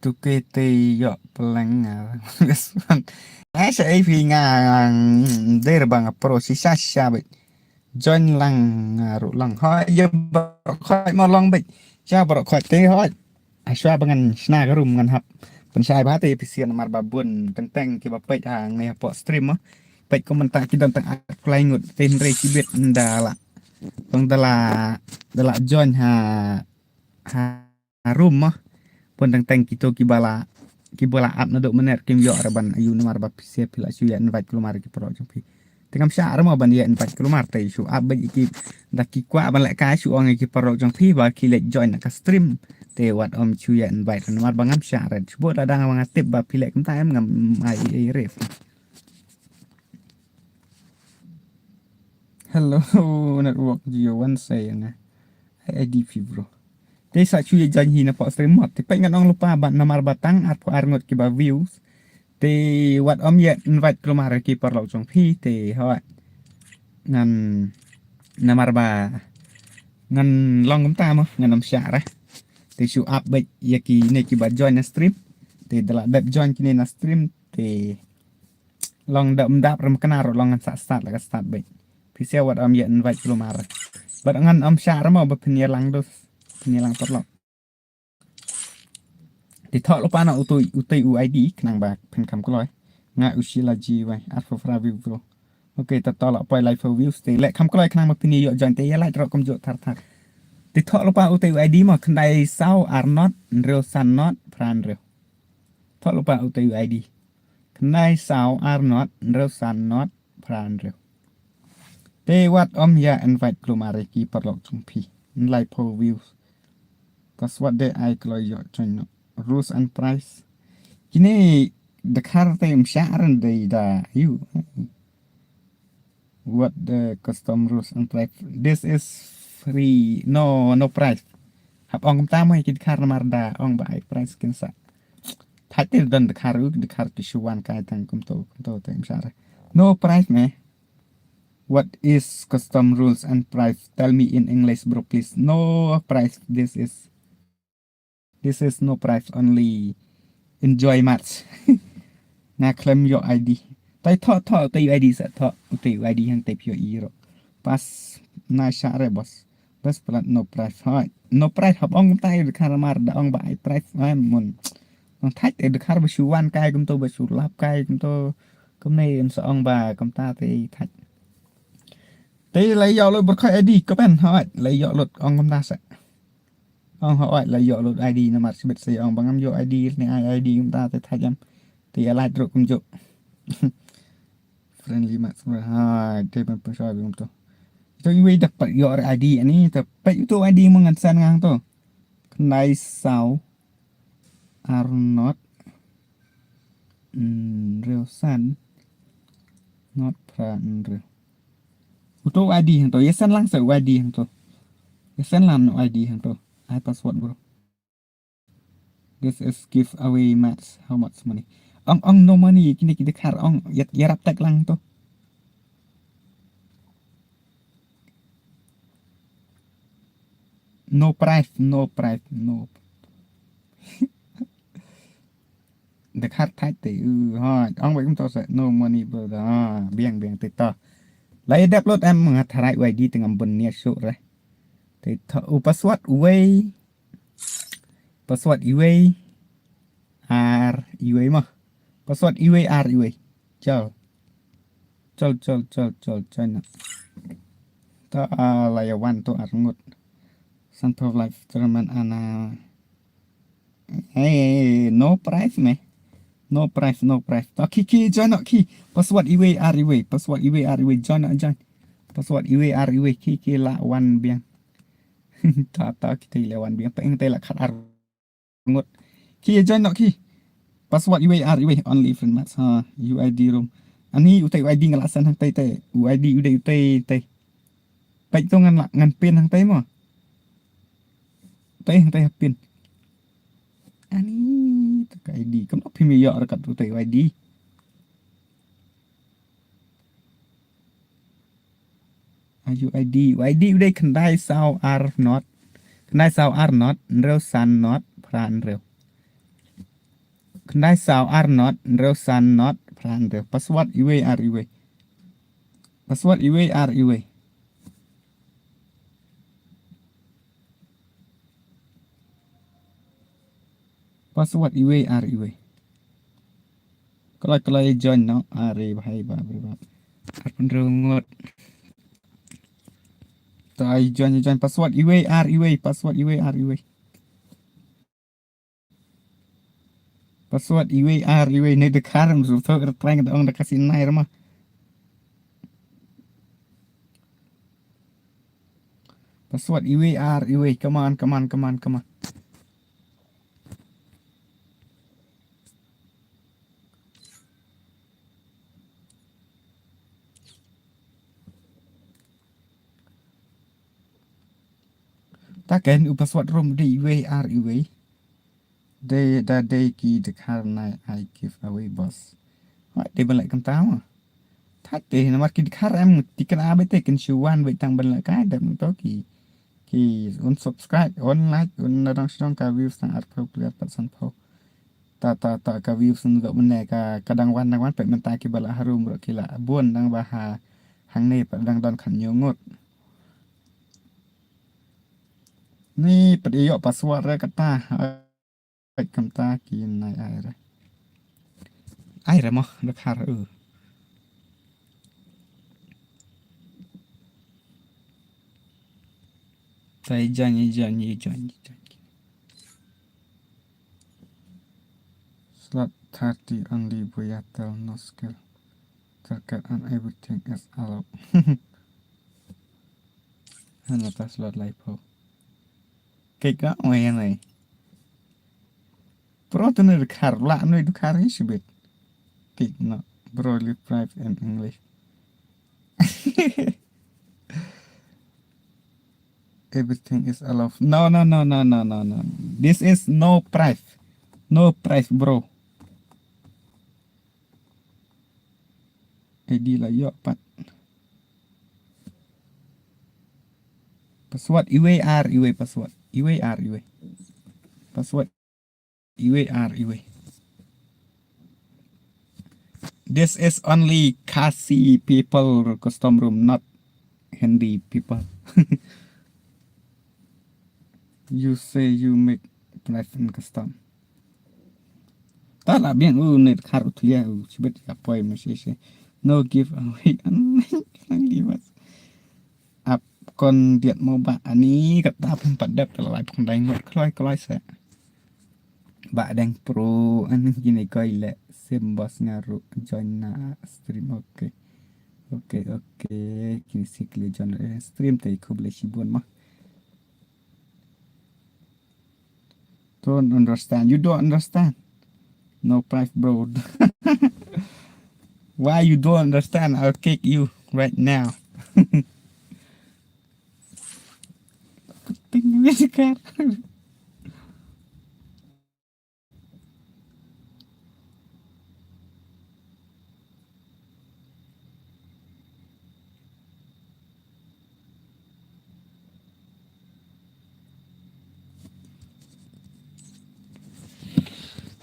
to KT yo pelang ai sẽ phi ngang đây bằng pro si sa bị join lang ru lang hỏi giờ khỏi mà long bị cha bro khỏi thế hỏi ai xóa bằng sna cái room ngân hấp pensyai bahati pisian mar babun tentang ki bapet hang ne po stream pet komentar ki tentang klaingut tin re kibet ndala tong dala join ha room pun tentang kita ki bala up na dok menit kim yo raban ayu mar bap pisia pila su ya invite kelumar ki pro jompi tengam sya ma ban ya invite kelumar te su ab ki daki kwa ban lek ka su ong ki pro jompi ba ki lek join ka stream te wat om chu ya invite nomor bangam syarat sebut ada ngam ngatip ba pilek kemta em ngam ai ref hello network geo one say na IDP bro te sa chu ya janji na po stream mod te pengen ong lupa ban nomor batang at ko arngot ki ba views te wat om ya invite kelumar ki perlo jong pi te hawat ngan nomor ba ngan long kemta mo ngan om syarat te su update ya ki ne ki ba join na stream te dala dap join kini na stream te long dap ram kenar long sa start la start baik pisia wat am ya invite kelumar bat ngan am syar ma ba penyelang perlo te thok lupa na utui UID kenang ba pen kam kloi nga usila ji wai at for view bro okay ta tolak poi live for views te lek kam kloi kenang ma peni yo join te ya like drop kom jo thar thì thọ lúc bao UTI ID mà khăn đây sau are not real sun not pran real thọ lúc bao UTI ID khăn đây sau are not real sun not pran real te what ya invite kelumar ki perlok jumpi like po views cause what they I kloi yo join rules and price kini the car te msyaran de da you what the custom rules and price this is free no price hab ong ta mai kit kar marda ong ba price kin sa thatil dan the car ki shuwan kai tang kum to tem sare no price me what is custom rules and price tell me in english bro please no price this is no price only enjoy much na claim your id tai tho tai id sa tho tai id hang tai pyo i ro pas na sare boss bas pelat no price hai no price hab ong tai de kar mar da ong ba price ai mun ong thach te de kar ba su wan kai kum to ba su lap kai kum to kum nei en so ong ba kum ta te thach te lấy yo lo bot khai id ko pen hai lấy yo lo ong kum ta sa ong hai lấy yo lo id na mar sibet se ong bangam yo id ne id kum ta te thach am te alai tro kum jo friendly mat hai te ban pa soi kum to tôi vì đập bật gọi ID anh ấy tập bật tôi ID mà ngăn san ngang to này sao are not real san not plan real tôi ID hàng tôi san lang sợ ID hàng tôi san làm ID hàng tôi ai password bro this is give away match how much money ông no money kini kita khar ông yarap tak lang to no price no the card thái tỷ ha ông vậy chúng tôi sẽ no money bro biang từ to lấy đẹp lốt em mà thay lại đi từ ngầm bần nhẹ số rồi thì password away away mà password away cho nè to là one to ngột sample life tournament ana hey no price me no price to ki join not ki password away password away join password away ki la one biang ta kita lawan biang pengen tela khat ngot ki join not ki password away only friend match ha uid room ani utai id ngalasan hang tai uid utai pai to ngan pin hang tai mo tay hang tai pin ani tak ID kamu nak pilih ya rekat tu tay ID ayu ID udah kendai sao are not real sun not plan real kendai sao are not real sun not plan real password away password away password away kalau join no are bahai ba arpan rungut tai join password away password away password away ni dekar musuh tu terang ada orang kasih naik mah password away come on ta kén password room di away they ki dekar naik I give away boss hỏi để bên lại cầm táo à thách để nó mà ki dekar em thì cái nào bây giờ chuan vậy tăng bên lại cái đẹp to ki unsubscribe on like on dong ka views sang article clear person po ta ka views nggak benar ka kadang wan pe mentai ki bala harum ro kila buon dang baha hang ne padang don khan nyongot ni pada yok password ra kata cầm ta kia này ai ra mà được hả tay join slot 30 only voyatel no skill target and everything is allowed hanya ta slot live kịch đó ngoài này pro tu ni khar la ni du khar ni sibit kịch no bro live private in English everything is allowed no this is no price bro ID là yok pat password away password password away this is only Kasi people custom room not handy people you say you make private custom ta là bien net khar thlia chibet apoi message no give away up con điện mô bạn ani gặp ta phân phận đẹp lại phòng đánh ngọt coi sẽ bạn đang pro anh gì này coi lệ xem boss ngaru join na stream ok Okay, okay. Kini si clear John stream tay ko boleh sibuan mah. Don't understand. You don't understand. No price, bro. Why you don't understand? I'll kick you right now. Tinggal sekarang.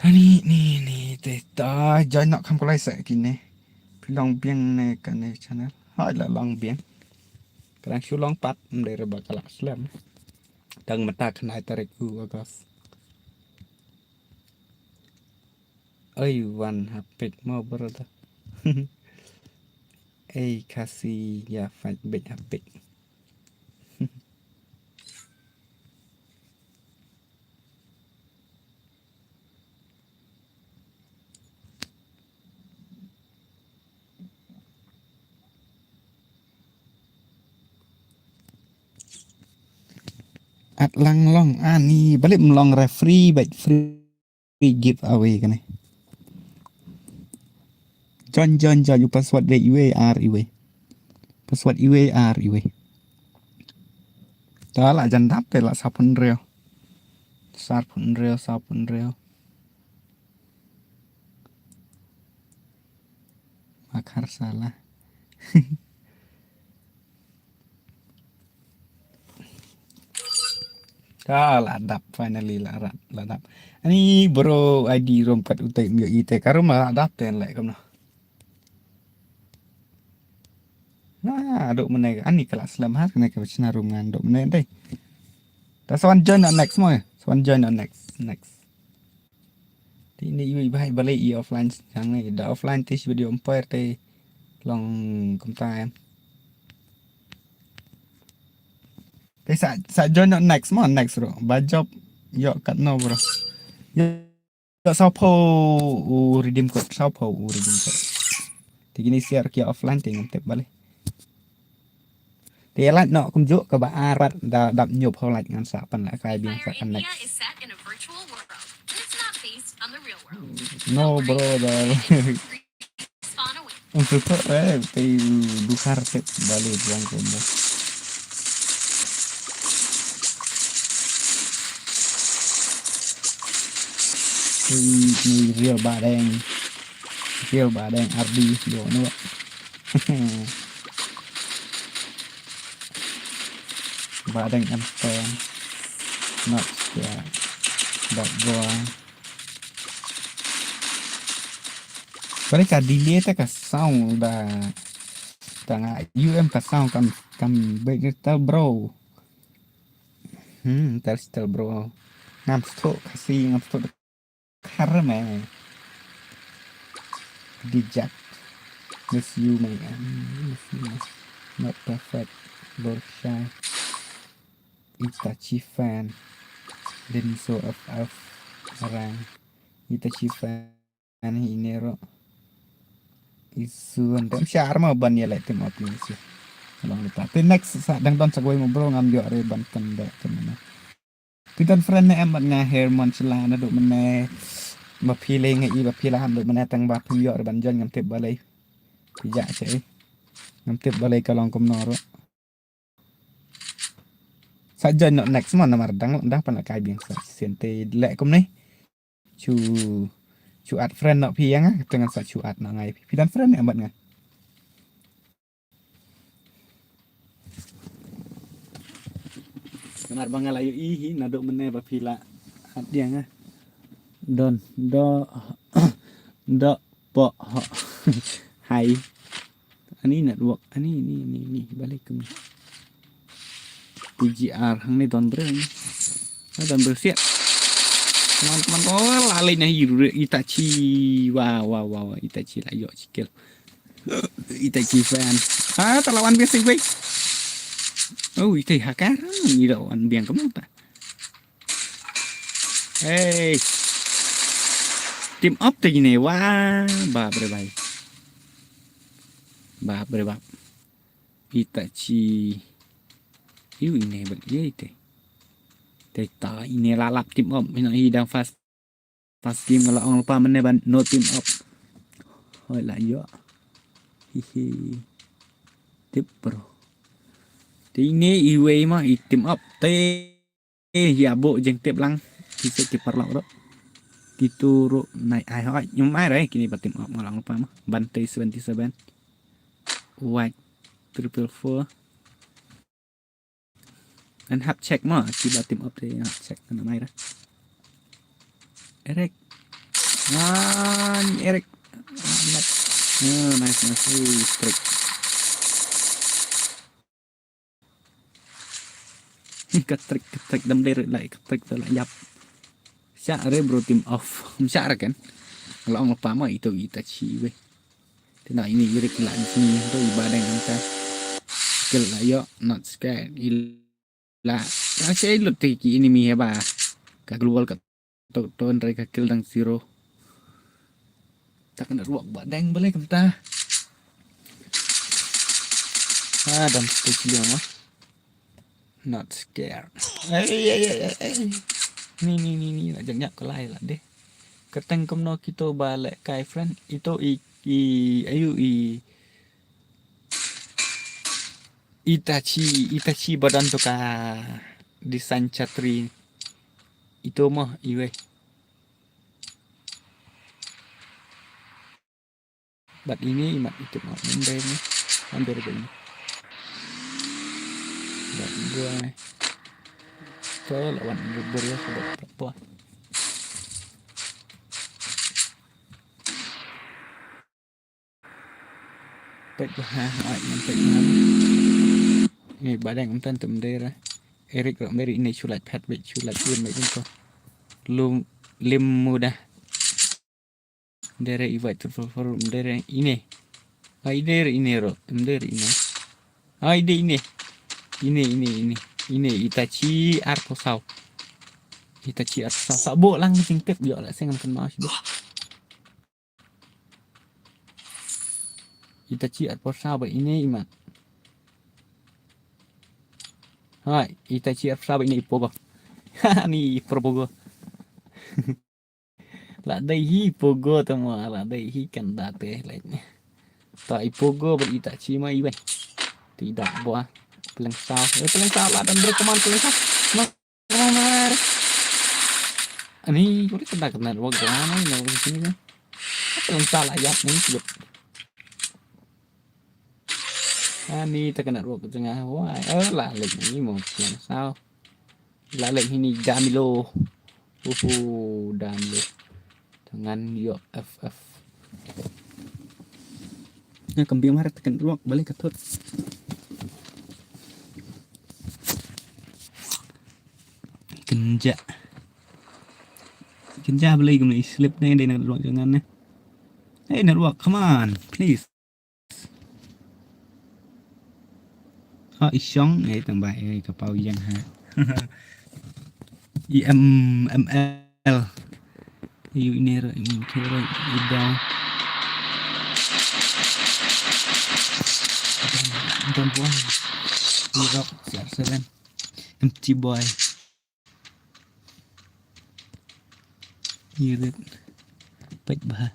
Ni teta join nak kam kolai sak kini. Long biang ne kan ne channel. Hai là long biang. Kadang shu long pat dari bakal slam. Dang mata kena tarik u agas. Oi one hapit mau brother. Ei kasih ya fight big hapit. At lang long ni balik melong referee baik free giveaway kan ni. John you password de UAR iwe. Password UAR iwe. Dah lah jangan dapat lah sapun real. Sapun real. Makar salah. Dah lah dap finally lah dap. Ini bro ID rompat utai mio ite karum lah dap ten lek kam nah. Nah, dok menai ani kelas selam har kena ke cina rungan dok menai deh. Dah swan join on next mo. Swan join on next. Thì ini ibu bahai balik i offline jangan dah offline tis video empire te long công ta em. Thế sa join on next mo next bro. Bajop yo kat no bro. Yo sao po redeem code redeem code. Thì gini share kia offline thì ngam tep balik. Thì lại nọ cũng dụ các bạn arat đã đập nhục hậu lạnh ngăn xạ phần lại khai biên Fire phận India next. is set in a virtual world. It's not based on the real world. No Don't worry, brother. Spawn away. Untuk tu thì bukhar tep balik buang kombo. Ni real bà đen RD đồ nữa. Bà đen understand not scared that boy. Balik ka delay ta ka sound da tanga ka sound kam big tel bro. Tel bro. Ngam stok kasi ngam stok karma. Dijak. Miss you man. Not perfect. Borsha. Itachi fan. Denso of orang. Itachi fan ini ro. Isu andam syar mau ban ya like tim optimis. Long lupa. Thì next sa dang don sagoi mo bro ngam yo re ban kan da kan na. Pidan friend na em ban nga hair mon sila na do man mà phi lên ngay và phi làm được mình tăng bạc phi dọn bản dân ngắm tiếp vào đây thì dạ sẽ ngắm tiếp vào đây cả lòng công nọ đó saja no next mana mar dang dah pana kai biang sa siente lek kom ni chu at friend no phi yang dengan sa chu at na ngai phi dan friend em bạn ngai mar bangal ayo i na do mene ba phi la at diang ah don do po hai ani network ani balik ke TGR hang ni don ber siap teman-teman oh lalai nah Itachi wow Itachi lah yo cikil Itachi fan terlawan biasa gue oh itu hakar ni lawan biang kamu tak hey team up tu gini wah ba berbahaya Bab berbab. Itachi. Iu ini bagi itu. Teta ini lalap tim up. Ina hidang fast game kalau orang lupa mana ban no team up. Hoi lah yo. Hihi. Tip bro. Ini iwe mah team up. Ya bộ jeng tip lang. Bisa kiper lok đó. Dituru naik ai hỏi nhưng mai đấy kini team up ngalang lupa mah. Bantai 77. White 444. Kan hap check mah tiba team up thì hap check kan mai đó. Eric. Eric. Nice. Strike. Ketrik đâm đê lại ketrik lại nhập xạ đấy bro team off không xạ ra kan kalau orang lupa mah itu Itachi we thế nào ini Eric lại di sini tu ibadah yang kita kill lah yo not scared là saya lu tiki ini mi heba ka global ka ton mereka kill dang zero tak kena ruak badang boleh kita dan stage dia mah not scared. Ni nak jengak ke lain lah deh. Keteng komno kita balik kai friend itu Itachi badan tu ka desain chatri itu mah iwe. Bat ini mat itu mah hampir begini. Bat gua ke lawan bubur ya sobat perempuan. Pet ini badan umpan temdera. Eric Romero ini sulat pet bet sulat pun macam tu. Lim mudah. Dere iwat tu forum dere ini. Ai dere ini ro, dere ini. Ai de ini. Ini Itachi Arposau. Itachi Arposau. Sabo lang sing tip yo la sing kan mau sih. Itachi Arposau ba ini imat. Hai, Itachi Arposau ini ipo ba. Ni Probogo. La dai hi pogo tamo la dai hi kan date lainnya. Ta ipogo ba Itachi mai ba. Tidak buah. Pelengkau lah dan berkeman pelengkau. Nomor. Ini udah kena ruang mana ini di sini kan. Pelengkau lah ya nih sebut. Ini terkena ruang tengah. Wah, lah lek ini mau pelengkau. Lah lek ini Damilo. Damilo. Dengan yo FF. Nah, kembali marah tekan ruang balik ke tut. Kenja beli gini slip nih di network jangan nih. Hey network, come on, please. Isyong, tambah kapau yang ha. IMML. Ini kira udah. Don't worry. Rock CR7. Empty boy. Irit pet bah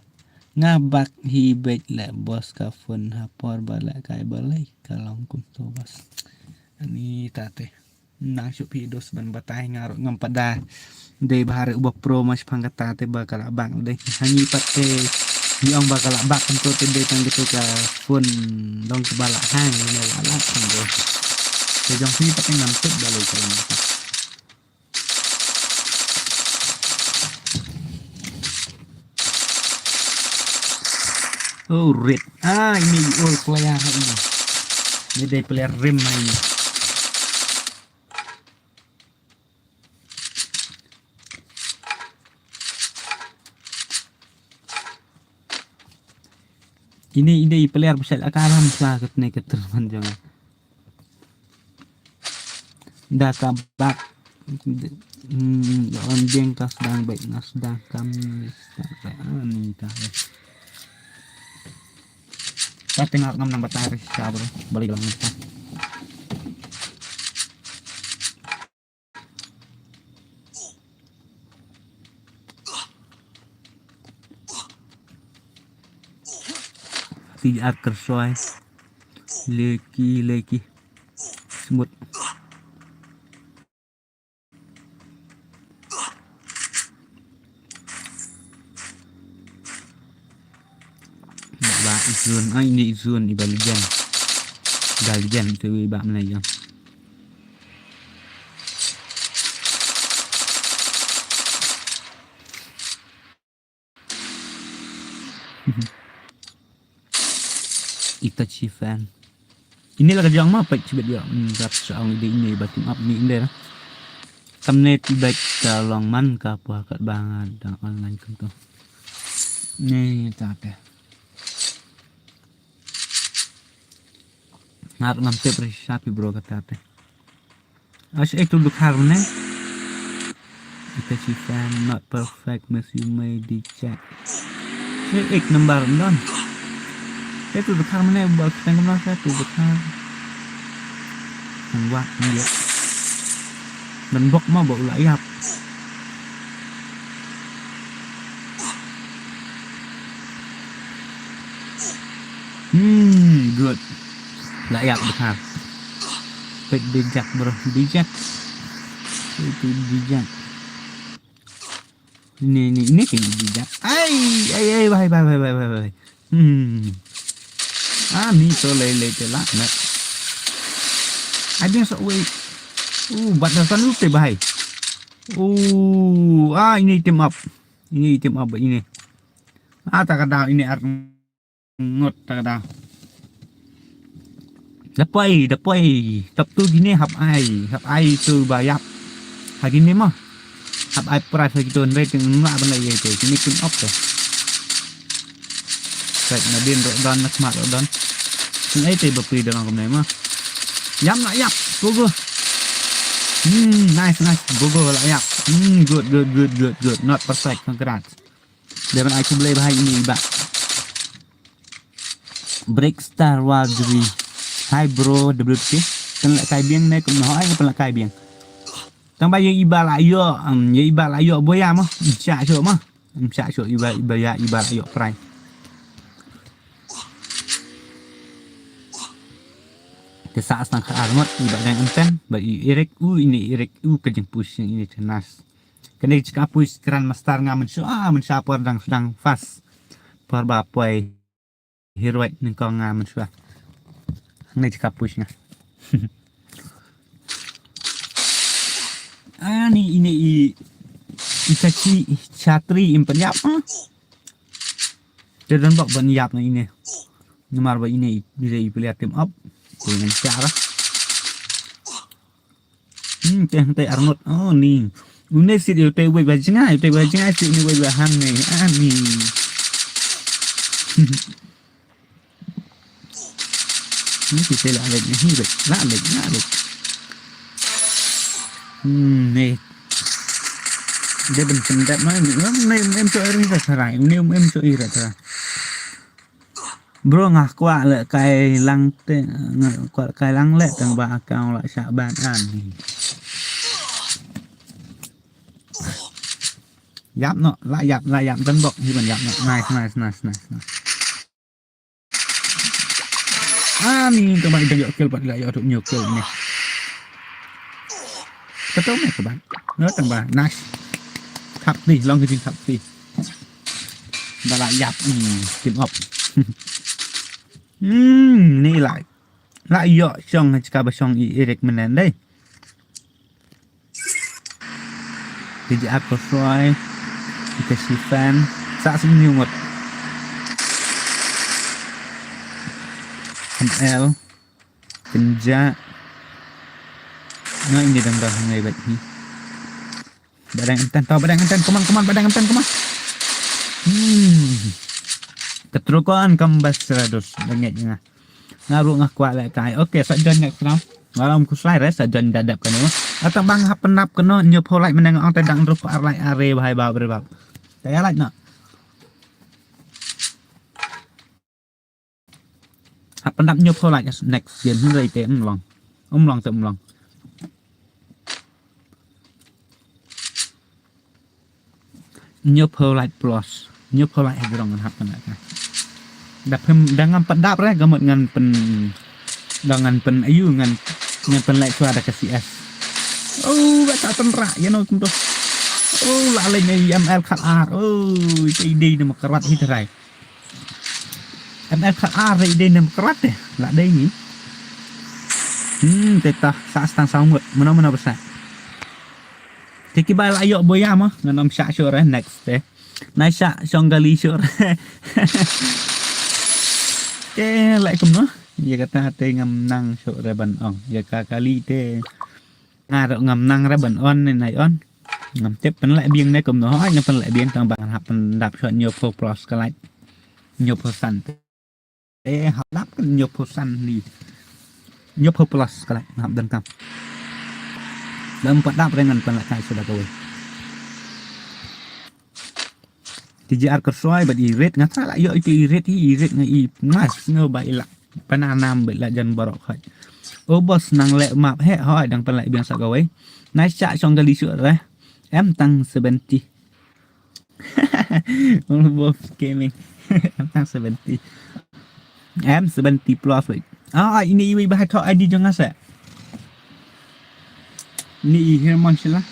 ngabak hibet le bos ka phone hapor bala kai balai kalong kum to bos ani tate nang shupi dos ban batai ngarok ngampada de bahare ubah pro mas pangkat tate bakal abang de hanyi pate niong bakal abak to de tang gitu ka phone dong bala hang ne wala tanggo sejong sini pate ngantuk balai kalong. Oh red. Ini all player ini. Ini dari player rim ini. Ini player besar akalan selakat nih keterusan jangan. Data bak. On jeng tas sedang baik nas sedang kami ini dah. Saya tengok ngam batar siapa bro. Balik lang kita. Tidak kersoy. Leki semut. Ba izun ini izun di Balijan. Balijan tu ba Melayu. Itachi fan. Inilah kerja yang apa coba dia mendapat soal ide ini batin up ni ini lah. Kamne tiba kalong man ka apa kat banget dan online kan tu. Ni tak ada. Nak ngampe persiapi bro kata apa. Asyik itu bukan ni. Itachi fan not perfect mas you may di chat. Ek number don. Itu bukan mana buat tengok satu bukan. Buat dia. Dan bok mau bawa layap. Good. Layap bukan. Pet dijak bro, dijak. Itu dijak. Ini kayak dijak. Ay, bye. Ni so lele lah nak. Ada sok wait. Batasan lu teh bahai. Ini team up. Ini team up ini. Tak ada ini ngot tak ada. Dapai. Tap tu gini hap ai tu bayap. Hari ni mah. Hap ai price gitu rating nak benda itu. Ini team up tu. Baik, Nadine Rodan, Smart Rodan. Ini itu berperi dalam kamera mah. Yap nak yap, gogo. Nice, gogo lah yap. Good. Not perfect, congrats. Depan aku boleh bahaya ini bak. Break Star Wardry. Hi bro, WP. Tengok kai biang ni, kau nak apa kai biang? Tang bayar iba lah yo, iba lah yo boya mah. Cak cok mah. Cak cok iba lah yo prime. Saat sang armot ibarat yang enten bagi Erik ini Erik kejeng push yang ini tenas kena jika push keran mastar ngamen mensyapor dan sedang fast par bapai heroik nengkau ngamen suah ini jika pushnya ini Itachi Chatri impenyap dia dan bak banyap ini nomor ba ini bisa dipilih tim up dengan cara teh Arnold ni une si dia teh wei bajinga si ni wei bahan ni ni kita lah lagi ni lah ni dia bencendap mana em cho iri tak sarai em cho iri tak sarai bro ngah kuat le kai lang te kuat kai lang le tang ba akau la syak ban an ni yap no la yap dan bok ni ban yap no nice ni tu ba ida kill pat la yo tu nyokil ni betul ni kaban no tang ba nice khap ni long ke khap ni ba la yap team up ni lại yo trong cái bà trong Eric mình lên đây thì áp có xoay cái si fan xã sinh nhiều một L Kenja nó ini đang ngày bệnh ni badang enten come on keterukan kembas 100 banyaknya ngaruh ngah kuat lại cái ok sajon ngak kenal malam ku slide res sajon dadap kan atau bang hap penap kena nyopo like meneng ong tendang rup ar like are bahai bab saya like nak pendap nyop ho like next game ni rei te long te long nyop ho like plus nyop ho like rong hap pendap đập thêm đang ngâm pendap ra gamot ngan pen dengan pen ayu ngan pen like tu ada kasih es oh tak tenrak ya no kumdo oh lalai ni ML kat R oh ide ni makarat hidrai ML kat R ide ni makarat deh lah deh ni tetah saat stang sangut mana besar Tiki bal ayok boya mah nganam syak syur next deh nai syak songgali syur lại cùng nó giờ kata tê ngầm năng sổ ra bẩn ong giờ cả kali tê ngà độ ngầm năng ra bẩn on này on ngầm tiếp vẫn lại biếng đây cùng nó hỏi nhưng vẫn lại biếng thằng bạn học đạp chọn nhiều pro plus cái lại nhiều pro săn tê học đáp nhiều pro săn đi nhiều pro plus cái lại học đơn cầm đâm bắt đáp dengan vẫn lại cái sudah rồi TJR kersoi bad irit ngat salah yo itu irit ngai mas ngo bai la pananam bai la jan barok khai ô boss nang le map he hỏi đang pan lại biang sa gawe nai cha chong gali su ra em tăng 70 boss gaming em tăng 70 em 70 plus vậy ini wi bahai thọ ID jangan sa ni Herman sila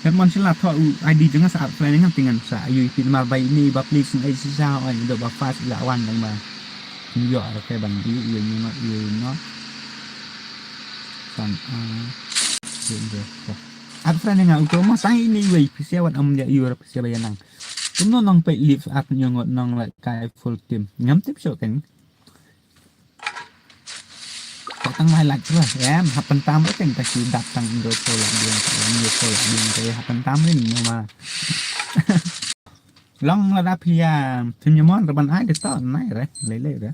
Herman sila thọ ID jangan saat plan dengan tingan sa ayu pin mal bai ni ba please ai si sao ai do ba fast la wan dang ba yo ra ke ban di yo not san at friend dengan auto ma sai ni wi sia wat am ya yu ra sia bayanang tum nong pe live at nyongot nong lại kai full team ngắm tiếp so kan tăng mai lạnh rồi em học phần tam với cảnh chỉ đặt tăng rồi tôi làm đường nhiều tôi làm đường thì học phần tam với mình mà long là đáp pia thêm nhiều món rồi bạn ai được tao này đấy lấy đấy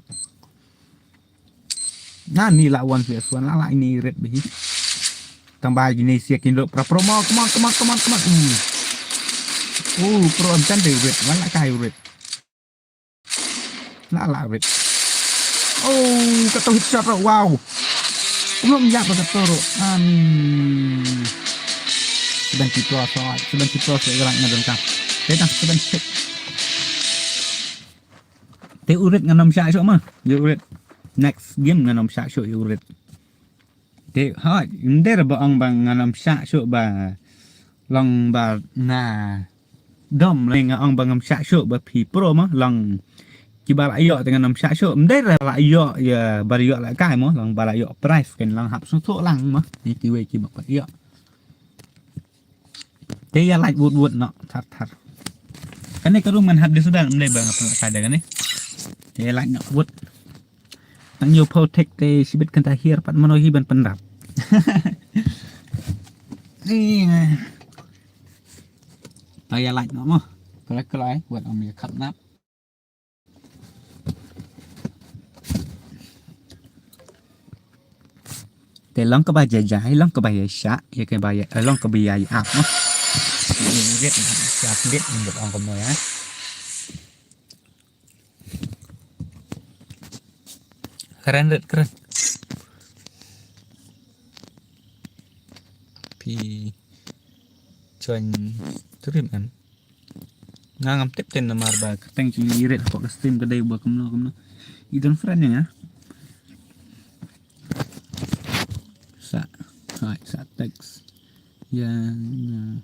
nah ni là one phía xuân lại ni red bhi tăng bài gì này xia kinh độ promo come on pro âm chân từ red vẫn lại cài red lại red cái tôi hit shot rồi wow belum ya pada toro sedang kita geraknya dengkang sedang cek te urit nganom syak syuk mah urit next game nganom syak syuk urit te ha nder ba ang bang nganom syak syuk ba long ba na dom le nga ang bang ngam syak syuk ba pi pro mah long Kibar ayok dengan nom syak syuk mdai la ayok ya bar ayok la kai mo lang bar ayok price kan lang hap su lang mah ni kiwe ki bak ayok te ya like wood no thar kan ni karum man hab di sudah mdai bang apa kada kan ni te like no wood tang yo protect te sibit kan tahir pat mano hi ban pendap ni ya like no mo kelai buat am ya kat nap te long ka ba jai long ka ba sha ya ke ba long ka bi ai ap no viết cha viết được ông cầm rồi á keren pi cuan turim kan ngam tip ten nomor ba teng ci red kok stream kedai ba kemno idon friend ya sa teks yang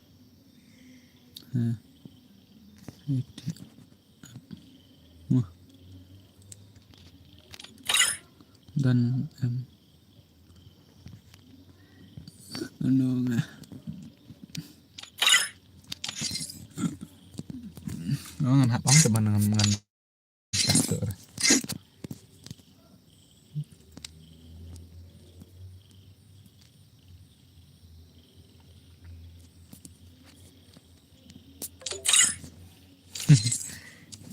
dan ngan hap ong teman ngan kasur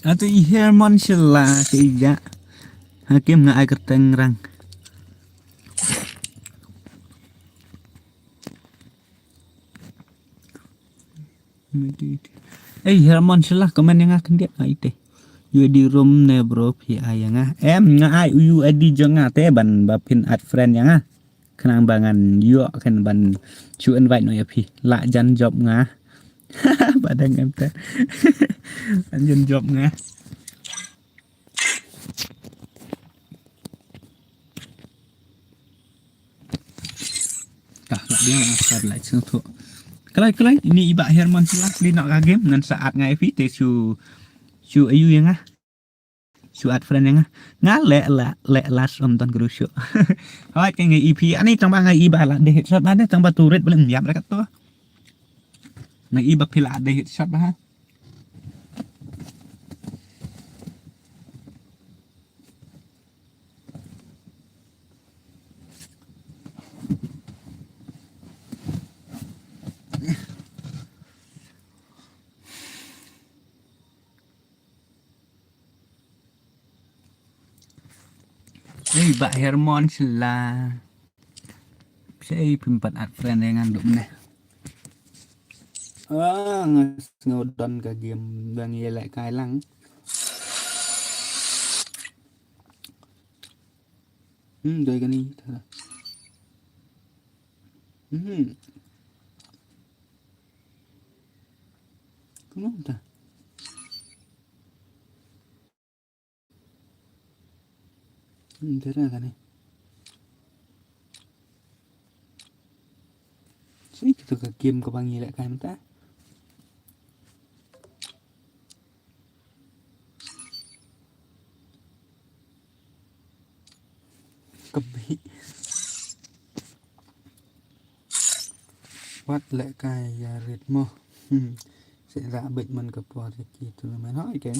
atau Herman sila keiga hakim nggak agar tengrang Herman sila komen yang akan dia itu อยู่ดีรุมเนบรพี่อายังอ่ะงะไออยู่อดีจังอ่ะแต่บันบับพินอัดเฟรนยังอ่ะขนางบางันยั่วkanบันชูอินไว้หน่อยอะพี่ละจันจบงะ badang em teh anjun job ngah tah lah dia asal lại sang thu kelai kelai ini iba Herman silah di nak game ngan saat ngai fi te su ayu yang ah su at friend yang ah ngah le last om ton grusyo hai cái ngai EP ani trong ba ngai iba lah de shot ba de trong ba turet belum yap dekat tu ngai iba pila de shot ba Mbak Hermon sila saya pimpat at friend dengan duk meneh ngodon ke game bang yelek kai lang đôi cái này thôi cũng không ta thế ra cái này sih itu ke game ke bang yelek kai mentah kebi wat lại cài ritmo sẽ ra bệnh mình cập vào thì kỳ từ mới nói kén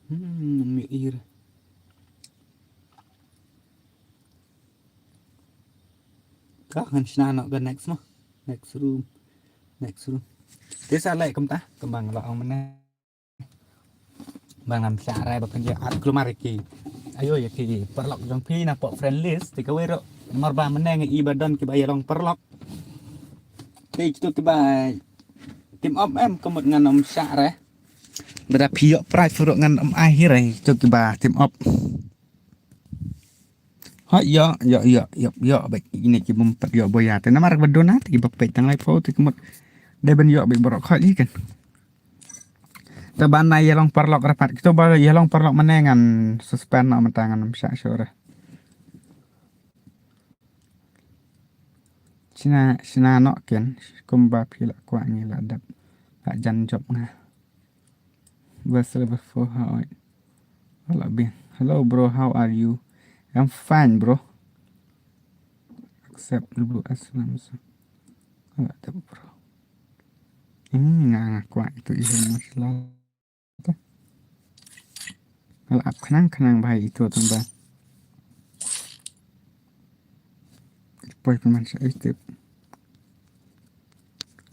miệng y rồi các hành sinh nó gần next mà next room thế sao lại công ta cầm bằng là ông này bằng làm xả ra bằng cái art glomariki ayo ya ki perlok jong pi na po friend list ti ka wero marba meneng ibadon ki bayarong perlok ti itu ki bay tim om em có một ngàn ông xả ra beda pio price furuk ngan om akhir itu ki ba tim op yo baik ini ki mumpet yo boya te namar bedona ti bapet tang lai po ti kemut deben yo baik borok khat ni kan ta ban nai yalong perlok rapat kita ba yalong perlok menengan suspend nak mentangan msa sore sina no ken kumba phila kwa ni la dap la jan job nga before how hello bro how are you I'm fine bro accept dulu aslam enggak tahu bro ini nggak kuat itu masalah kalau up kenang baik itu tambah poin pemain saya itu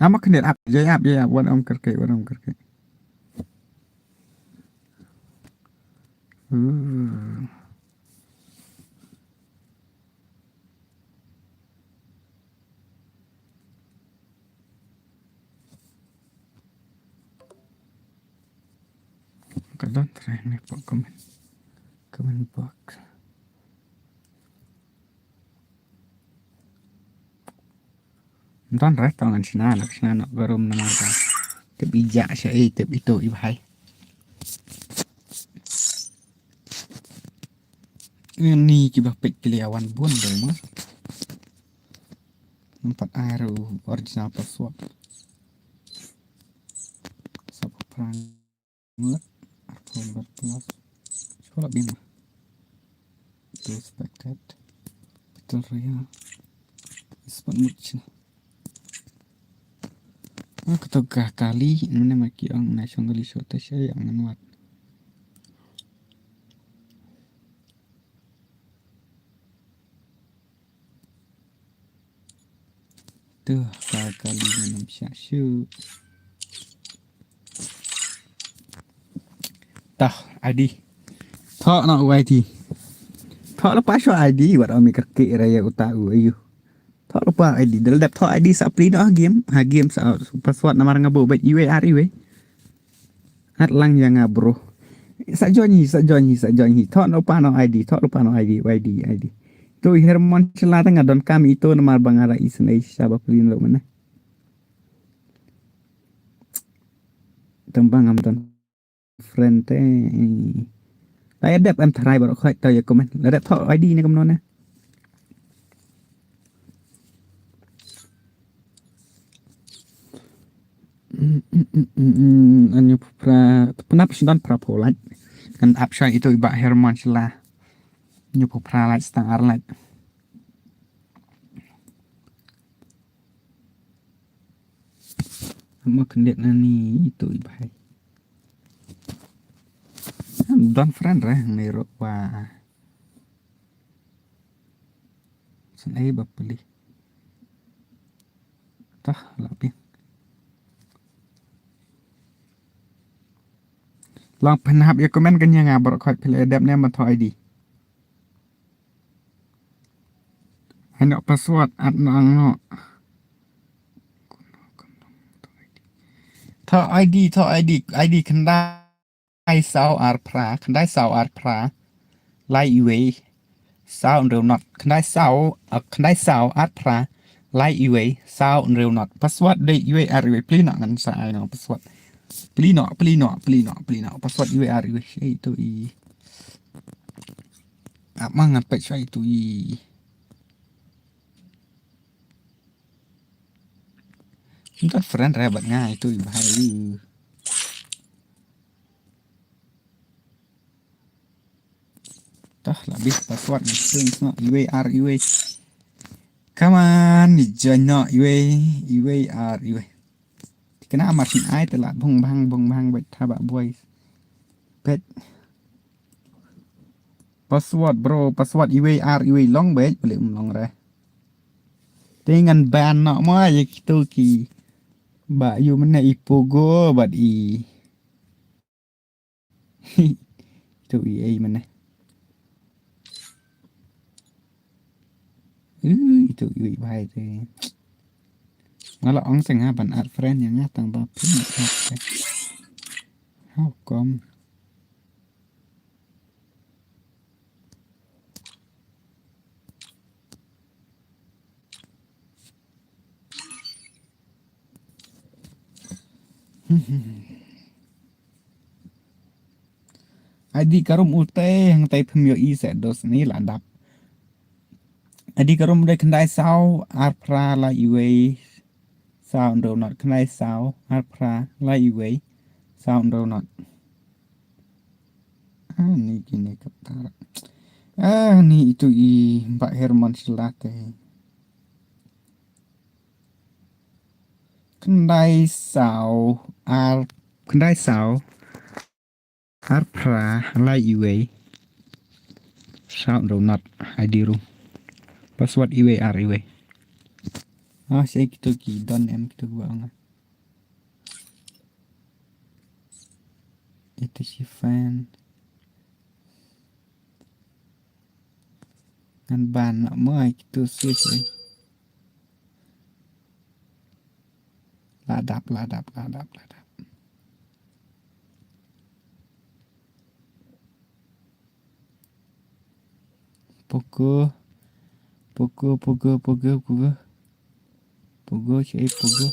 ama kendir up ya buat om kerke Kadang try nih pok comment box Don rest tangan sina nak garum nama ka tip ijak syai tip itu ibhai ini kibah pek keliawan bun dong mas empat air original password sapa perang ngut October plus coba bima expected betul real spot much ketogah kali ini maki ang national shot saya yang menuat tuh kali minum syakshu tah ID thọ nó quay thì thọ nó pas ID buat kami kerke raya utau ayu thọ lupa ID dal dap thọ ID sa pri no game sa password namar ngabo bet UAR iwe hat lang yang bro sa jonyi thọ lupa no ID thọ lupa no ID tu Herman celata ngadon kami itu namar bangara isnai sabab pelin lo mana tembang amton friend teh tại đẹp em thay bảo khỏi tao giờ comment là đẹp thọ ID này cầm nó nè anh pra penap sudah pra polat kan apsha itu iba Herman Shelah nyopo pra light setengah light mau kendiat nani itu iba don friend reh nero wa senai bapeli tah lapin lองpenap ya komen kan yang ngabur khoi pilih adap ne man tho ID hanya password at nang no tho ID kanได้สาวอาร์พราคันได้สาวอาร์พราไล่อีเวสาวเร็วน็อตคันได้สาวอาร์พราไล่อีเวสาวเร็วน็อตพาสเวิร์ดได้อีเวอาร์อีเวพลีน็อตกันสายเนาะพาสเวิร์ดพลีน็อตพาสเวิร์ดอีเวอาร์อีเวitu i mangan pe sai itu i kita friend rebat ngai itu bahaya tah labis password sing no UAR come on join no UAR kena masin ai telah bong bang bet thaba boy bet password bro password UAR long bet boleh long re dengan ban no mo ya gitu ki ba yu mana ipogo bat i itu ai mana itu iwi bahaya tu. Malah orang setengah ban art friend yang ngatang tapi how come? ID karum ulte yang tai pemio i set dos ni ladap. ID karum dai kendai sau arpra la iwe sau ndo not kendai sau arpra la iwe sau ndo not ni gini kata ni itu i Mbak Herman Shelah teh kendai sau arpra la iwe sau ndo not ID room password UAR saya gitu ki don em gitu banget itu si fan kan ban nak mai gitu sih ladap pukul cai pukul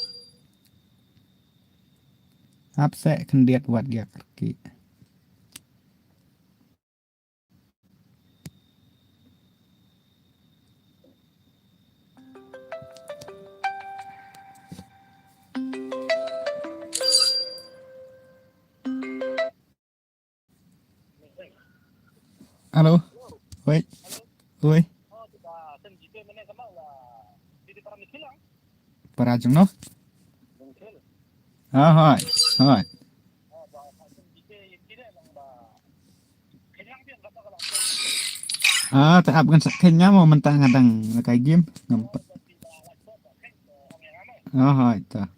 apa kendiat buat dia pergi halo wait para jeng no hai tak bukan sakitnya mau mentang kadang kayak game ngempet hai tak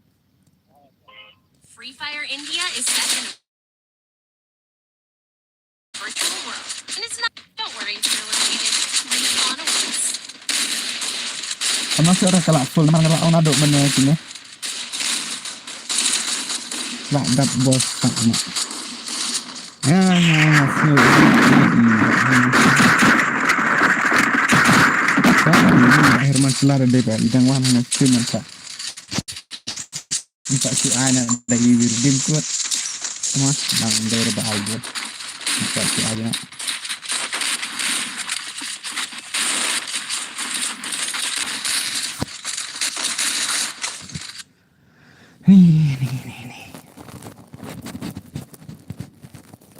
Free Fire India is set in Kamu suara kalau full mana kalau orang aduk mana sini? Lah dat bos sama. Ya, masuk. Herman kelar deh pak, idang wan ngasih mantap. Minta si Ana dari dim kuat, mas, nang dari bahaya. Minta si Ana.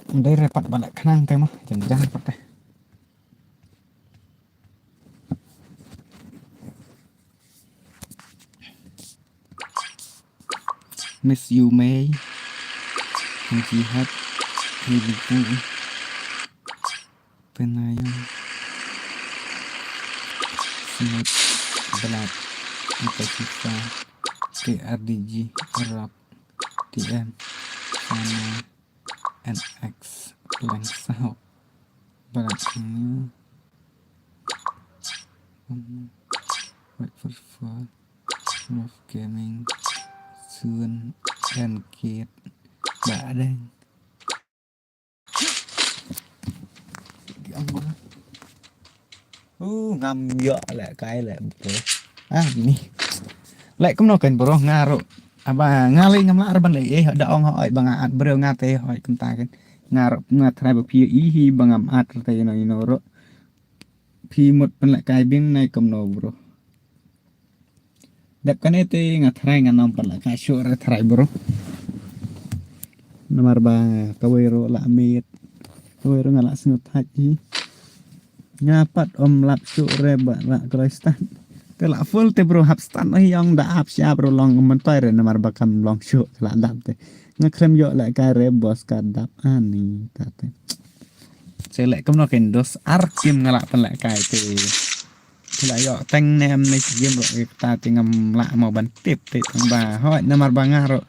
Đây repot balik kenang teh mah jangan repot teh. Miss you May, Jihad, Ibu, Penayang, Smith, Belat, Ipasifa, KRDG, Arab, TM, Sana, NX, Blank South, Belat ini, Wait for Fall, Love Gaming, Soon, and Kid, Badeng. Ngâm dọ lại cái lại bro. Ini. Lại cũng nó cần bro ngaro. Bà nga lên ngâm lại ban lại họ đong hỏi bằng ạt bro nga tê hỏi chúng ta cái ngaro nga thay bậc phía ý hi bằng ngâm ạt tê nó ino ro. Phi một ban lại cái biếng này cầm nó bro. Đẹp cái này tê nga thay nga nom ban lại cái show ra thay bro. Nomor ba kawero la mit. Kawero nga la sengot haji. Ngapat om lap su reba la kroistan te la full te bro hap stan yang da hap sia bro long mentoy re namar bakam long su la dap te ngakrem yo la ka rebos ka dap ani ta te se le kom no ken dos ar kim ngala pen la kai te la yo teng nem ne game ro ta te ngam la mo ban tip te tang ba hoi namar bangaro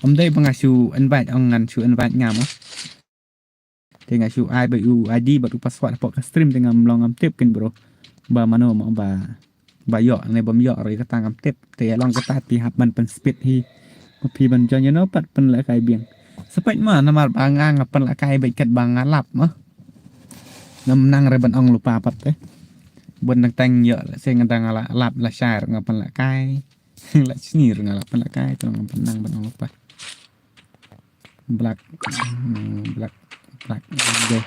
om dei bangasu invite ong ngan su invite ngam tengah show ai by ID baru password podcast stream tengah melongam tip kan bro ba mano mau ba yo ne bom yo rồi kata ngam tip te long kata pi hap ban pen speed hi pi ban jo no pat pen la kai biang sepet ma namar bangang pen la kai bai kat bang lap mah ngam nang re ban ong lupa pat te bun nang tang yo se ngang la lap la share ngam pen la kai la snir ngam la pen la kai tong pen nang ban ong lupa black okay.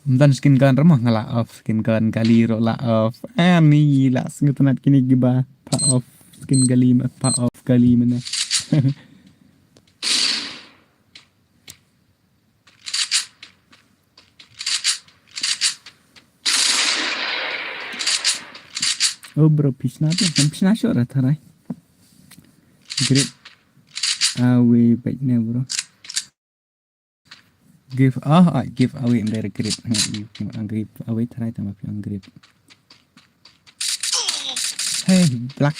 Dan skin gun remah ngala off skin gun kali ro la off ni la sengetanat kini giba pa off skin gali pa off kali mana oh bro pisna sure tarai grip awe baiknya bro give away dari grip grip away try tambah yang grip hey black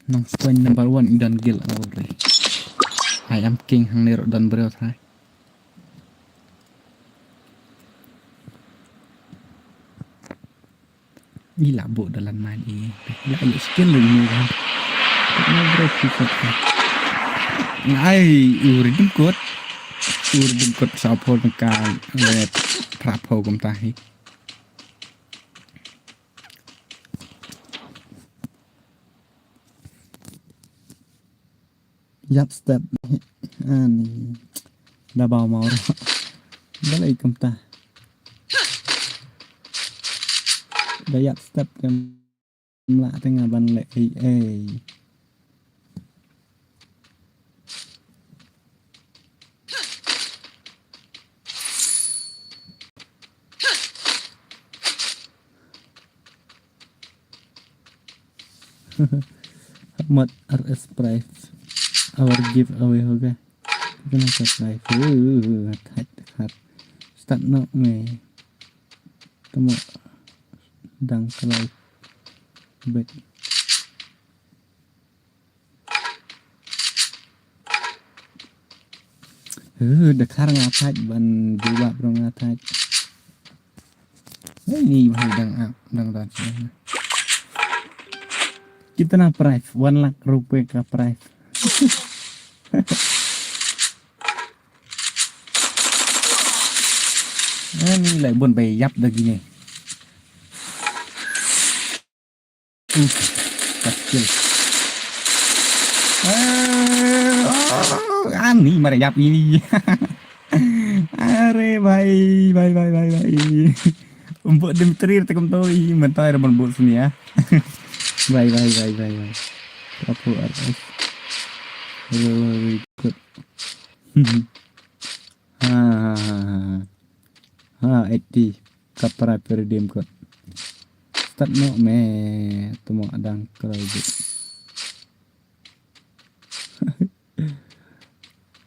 nong spin number 1 dan gil already I am king hang nero dan bro try gila bo dalam main ini lah ya skill ini kan nah bro kita ai uridum kot support kan let prapo kum tahi yap step ani dah bawa mau balai kum tah dayak step kem la tengah ban le Ahmad RS price our giveaway hoga kena subscribe hat start no me temu dang kalau bet Dekar ngatai ban juga bro ngatai. Ini bahaya dang dan kita na price 1 lakh rupiah ka price. Ini lại buồn bày dập được gì này. Kecil. Ani mà dập ini. Are bye. Buat Dimitri tekem toi mentai remon buat sini ya. Bye. Apa artis? Very good. Ha 80 kapra per redeem code. Start no me tumo adang credit.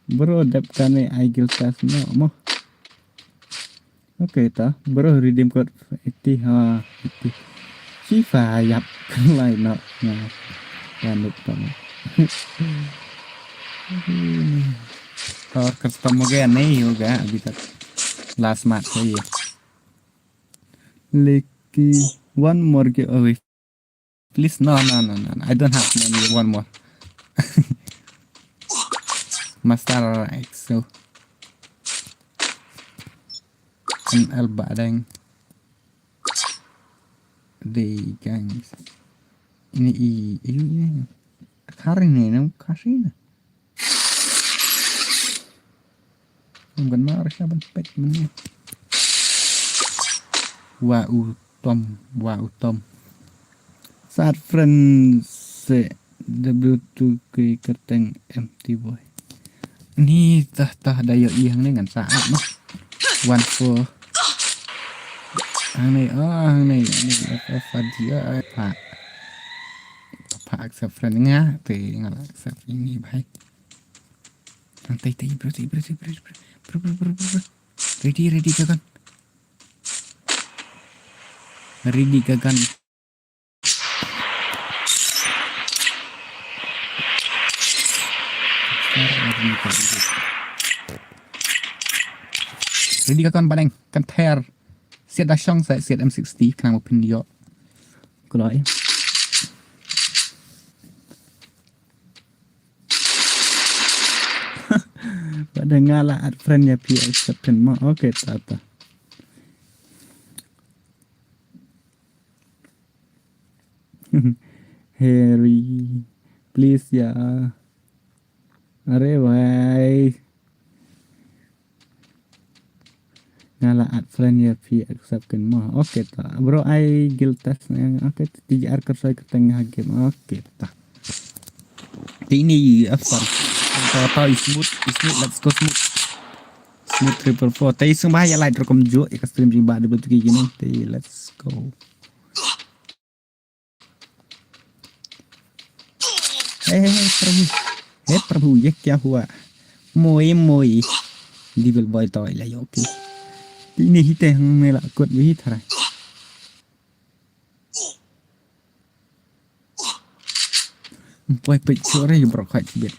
Bro dap kane igil test no mo. Oke ta, bro redeem code 80 ha 80. Sifa yap lain no nha. Lanjut tong. और कस्टमर गया नहीं होगा अभी तक last match है ये लेकिन one more giveaway please no I don't have money one more master right so NL badang di gangs ini karin ini kasih bukan marah siapa pet menit wow tom saat friends W2 ke kerteng empty boy ini tah daya yang dengan saat mah 1-4 ang này apa dia pak accept friend nga thì ngala accept ini baik nanti bro ready kagan ready kagan padang kan ter siết đá xong sẽ siết M60 khả năng một pindio có nói pada ngalah friend ya pi acceptance ma oke tata Harry please ya are bhai ngalah friend ya pi acceptance ma oke ta bro I guild test oke TJR kerja ke tengah game oke ta ini apa Total smooth let's go smooth 444 tay sung bahaya light rekom jo stream rimba double tuki gini tay let's go प्रभु ये क्या हुआ मोई डिबल बॉय तो ले okay ini hite mela kot wi thara boy picture ya bro kait bit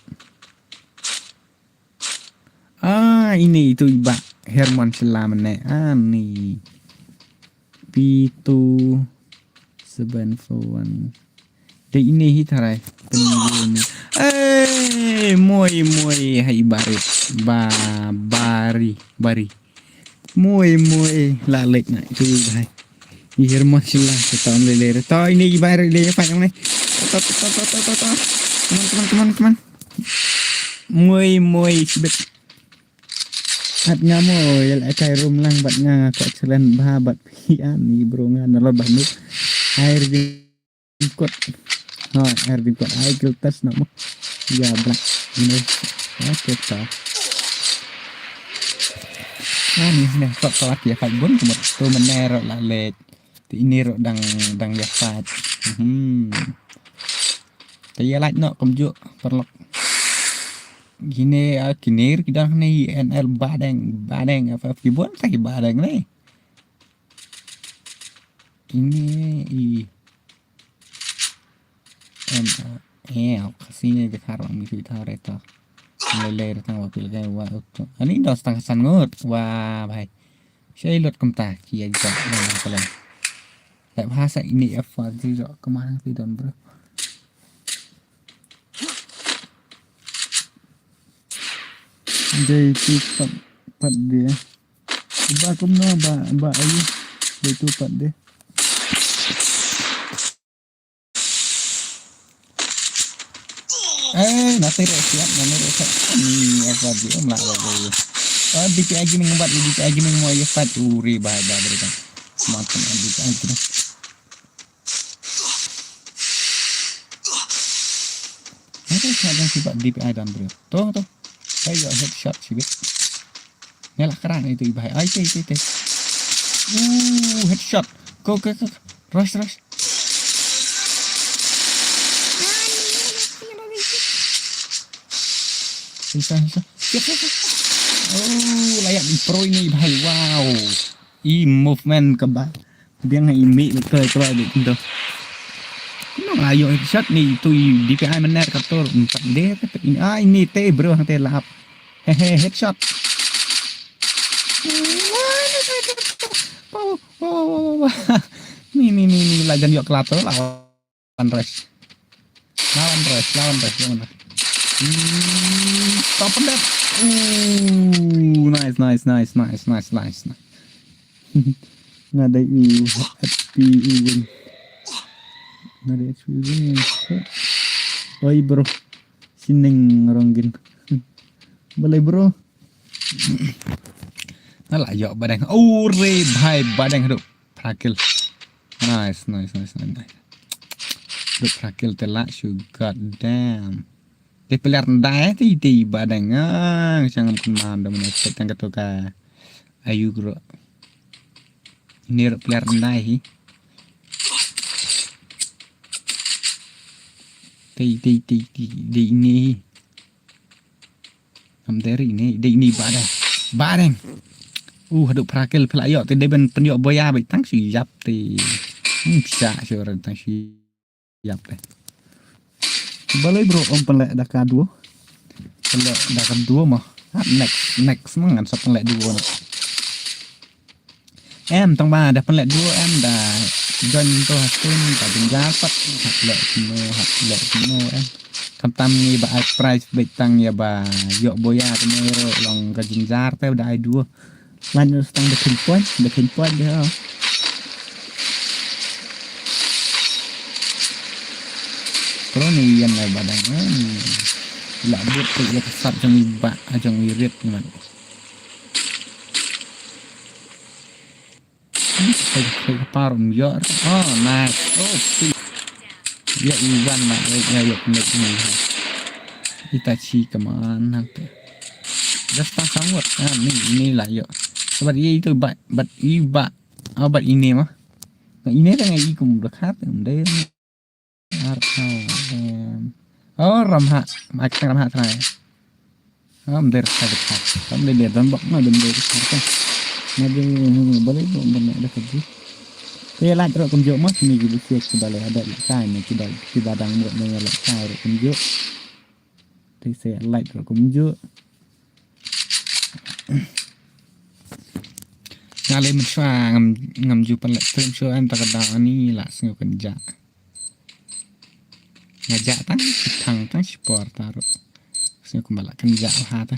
ini itu Iba Herman Selamene nih P2 741 deh ini hitarai pengguni moi hai bari moi lalek na itu hai Herman Selam setahun lele to ini Iba lele apa yang nih teman moi sibet at nga mo yel ay room lang bat nga ko excellent bahabat pian ni bro nga nalod banu air di kot air di kot ay kiltas na mo ya black ini oke ta nih kok salat ya kak gun kumot to menero la le ini ro dang ya fat tay like no komjo perlok gini kinir kita nih NL badeng apa kibon tak badeng nih ini kasihnya ke karang itu tarik เลยๆทางว่าpilih kayak wah ini udah setengah sangut wah baik saya lihat komentar kia juga dengan kalian kayak bahasa ini apa juga kemana sih don bro dari itu pat dia ba cũng nó ba ấy dari itu pat dia nanti siap apa dia melak DPI gaming membuat DPI gaming mau ya fat uri bahaya berikan semakin DPI gitu ada kadang sifat DPI dan bro tuh kayak headshot sih nyala keran itu bahaya itu headshot go rush bisa layak di pro ini bahaya wow movement kebal dia nge-imi betul gitu ayo headshot nih itu DPI benar katur 4D ini ini T bro yang T lap headshot nih lajan yuk kelatur lawan rush top that nice nggak ada HP win nggak ada HP win oi bro sineng ronggin boleh bro Alah yuk badang re bhai badang hidup prakil nice hidup prakil telak sugar damn di pelar rendah ti badang jangan kemana dah menyebut yang ketuka ayu bro ini pelar rendah di ini dari ini badang hidup prakil pelak yuk ti ben penyok boya baik tang siap ti bisa sure tang siap deh balai bro om pelak dah kedua mah next mangan sap pelak dua em tang ba dah pelak dua em dah join to hasin tak penjapat pelak semua em tam ni ba price baik tang ya ba yok boya kemero long kajinjar teh udah ai dua lan stang dekin point dia kalau ni yang lai badang lah buat kerja kesat jang wirid gimana kayak parum ya nice ya Iwan lah ya yuk ini Itachi kemana tuh just sangat ini lah yuk sebab dia itu bat ini mah ini kan ngai kum dekat deh ramha trai der dekat kamu lihat tambak mah der dekat ada boleh benar ada kerja saya lah terus kunjuk mas ni gitu sih sudah ada kai ni kita dang buat mengelak kai kunjuk saya like terus kunjuk ngalih mesra ngam jupan lek film show em tak ada ni lah sengaja kerja ngajak tang sport taruh sengaja kembali kerja hata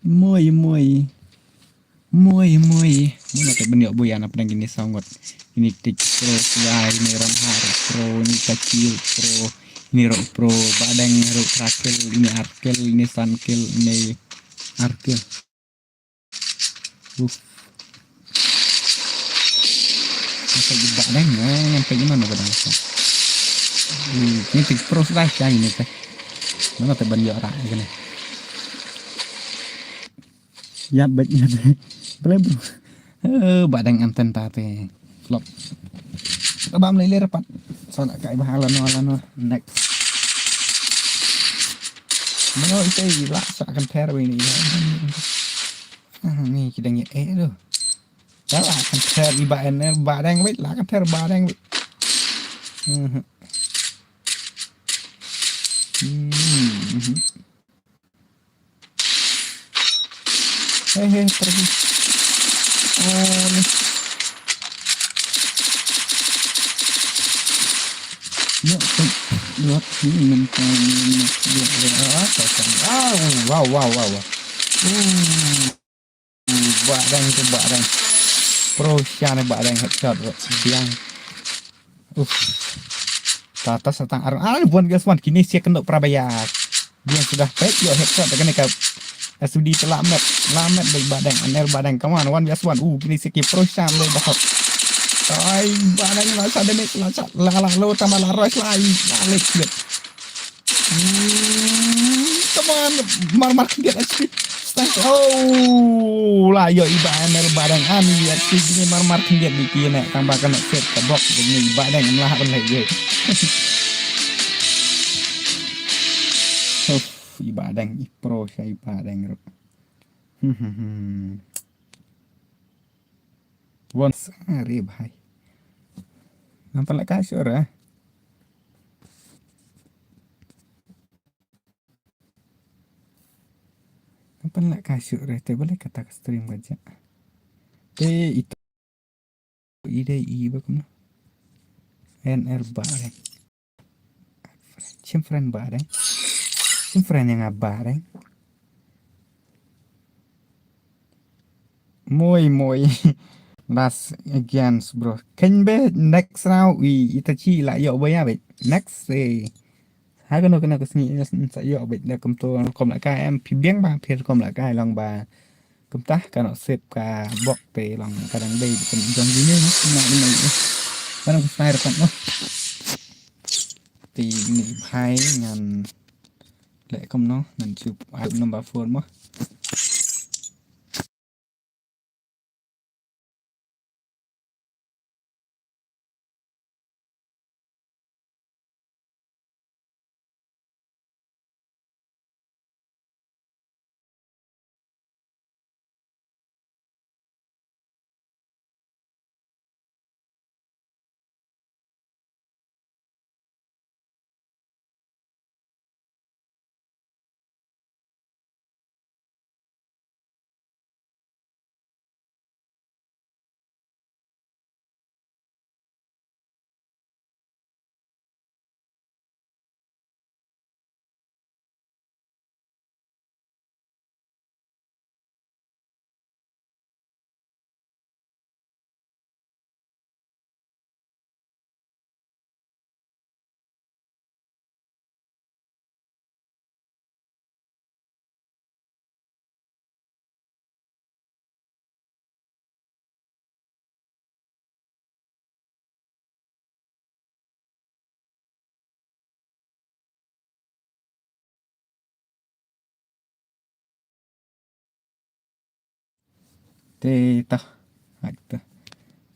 Muy mana tak benda buaya nak pedang gini sangat ini tik pro ya ini ramhar pro ini kecil pro ini rock pro badang rock rakel ini arkel ini sankel ini arkel apa juga badang sampai gimana badang ini tik pro sudah ya ini teh mana tak benda orang gini ya baiknya deh boleh bro badang anten tate flop abam lele rapat soalnya kayak bahalan next mana itu lah seakan teror ini nih kita tuh đó là kan ter iba ener barang wit lah kan ter barang wit hei pergi oh nih Nhốt thì mình còn được đó wow wow wow wow bạ đành pro cha này bạ đành headshot rồi biang tata setang arang bukan guys man kini sih kena prabayar dia sudah pet yo headshot dengan ke SUD lamet baik badang aner badang kawan wan guys one kini sih pro chaเลยbahot ay badang lasa damage lasa la lo tambah la rush lagi balik dia teman marmar dia HP oh lah yo iba aner badang ani ya sini marmar dia bikin tambahkan set ke box dengan badang lah kan lagi ibadang pro siya ibadang ro once are bhai nampak lah kasur nampak lah kasur te boleh kata ke stream baca itu ide iba kuno NR bareng cimfren bareng cimfren yang bareng Moi last against bro can be next round we itachi la yo baya bet next hai cái nó cái sni sa yo bet la kom to kom la ka em pi bieng ba phe kom la ka long ba kom ta ka no sep ka bok te long ka dang dei kan jong ni na ni ba no sai ra kon no ti ni hai ngan le kom no nan chu number 4 mo te ta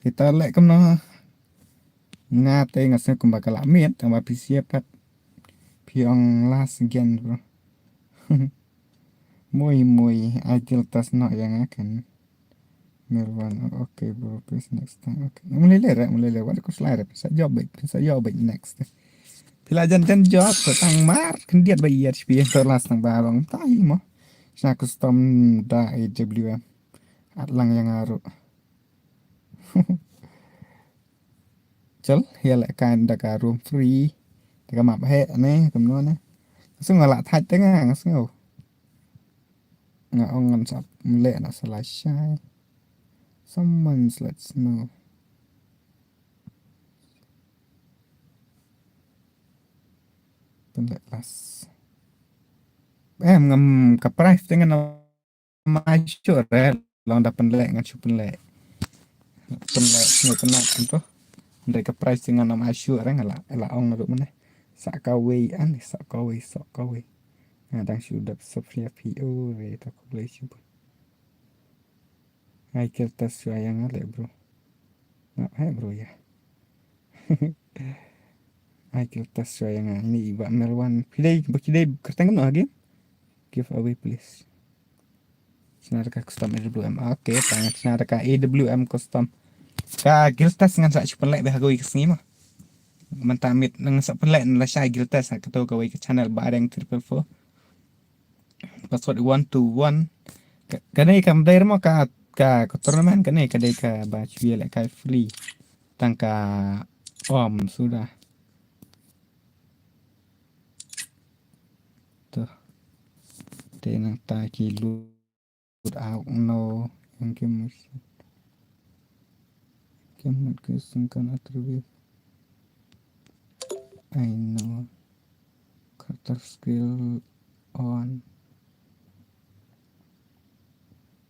kita lek kom no nga te ngas kom ba kala miet tang ba pisiep kat piong last again bro muy ideal tas no yang akan Merwan okay bro please next time okay mulai what ko slide sa job next pila jan job tang mar kendiat ba HP to last tang ba long tai mo sa custom da AWM at lang yang aru chal hiala kan da ka room free da ka map he ne kom no ne sung la thach te nga sung nga ong ngan sap le na slash shy someone's let's know pen las ngam ka price te nga na ma sure long da pen le nga chu pen le ngo pen na to mereka price dengan nama asyur ngala ong na mana sakaway sakaway ngadang sudah sofia PO re tak boleh coba ai kertas sayang ale bro nak bro ya ai kertas sayang ini iba Merwan pilih kertas kan lagi give away please Senarka custom AWM. Oke, tangan senarka AWM custom. Ka giltas ngan sak pelek bah goi kesini mah. Mentamit nang sak pelek la shy giltas ka to ke channel bareng 444. Password 121. Kanai kam dair mo ka tournament kanai kadai ka ba cuy lek ka free. Tangka om sudah. Tuh. Tenang ta kilu out no yang kemus. Kemus kesengkan atribut. I know. Character skill on.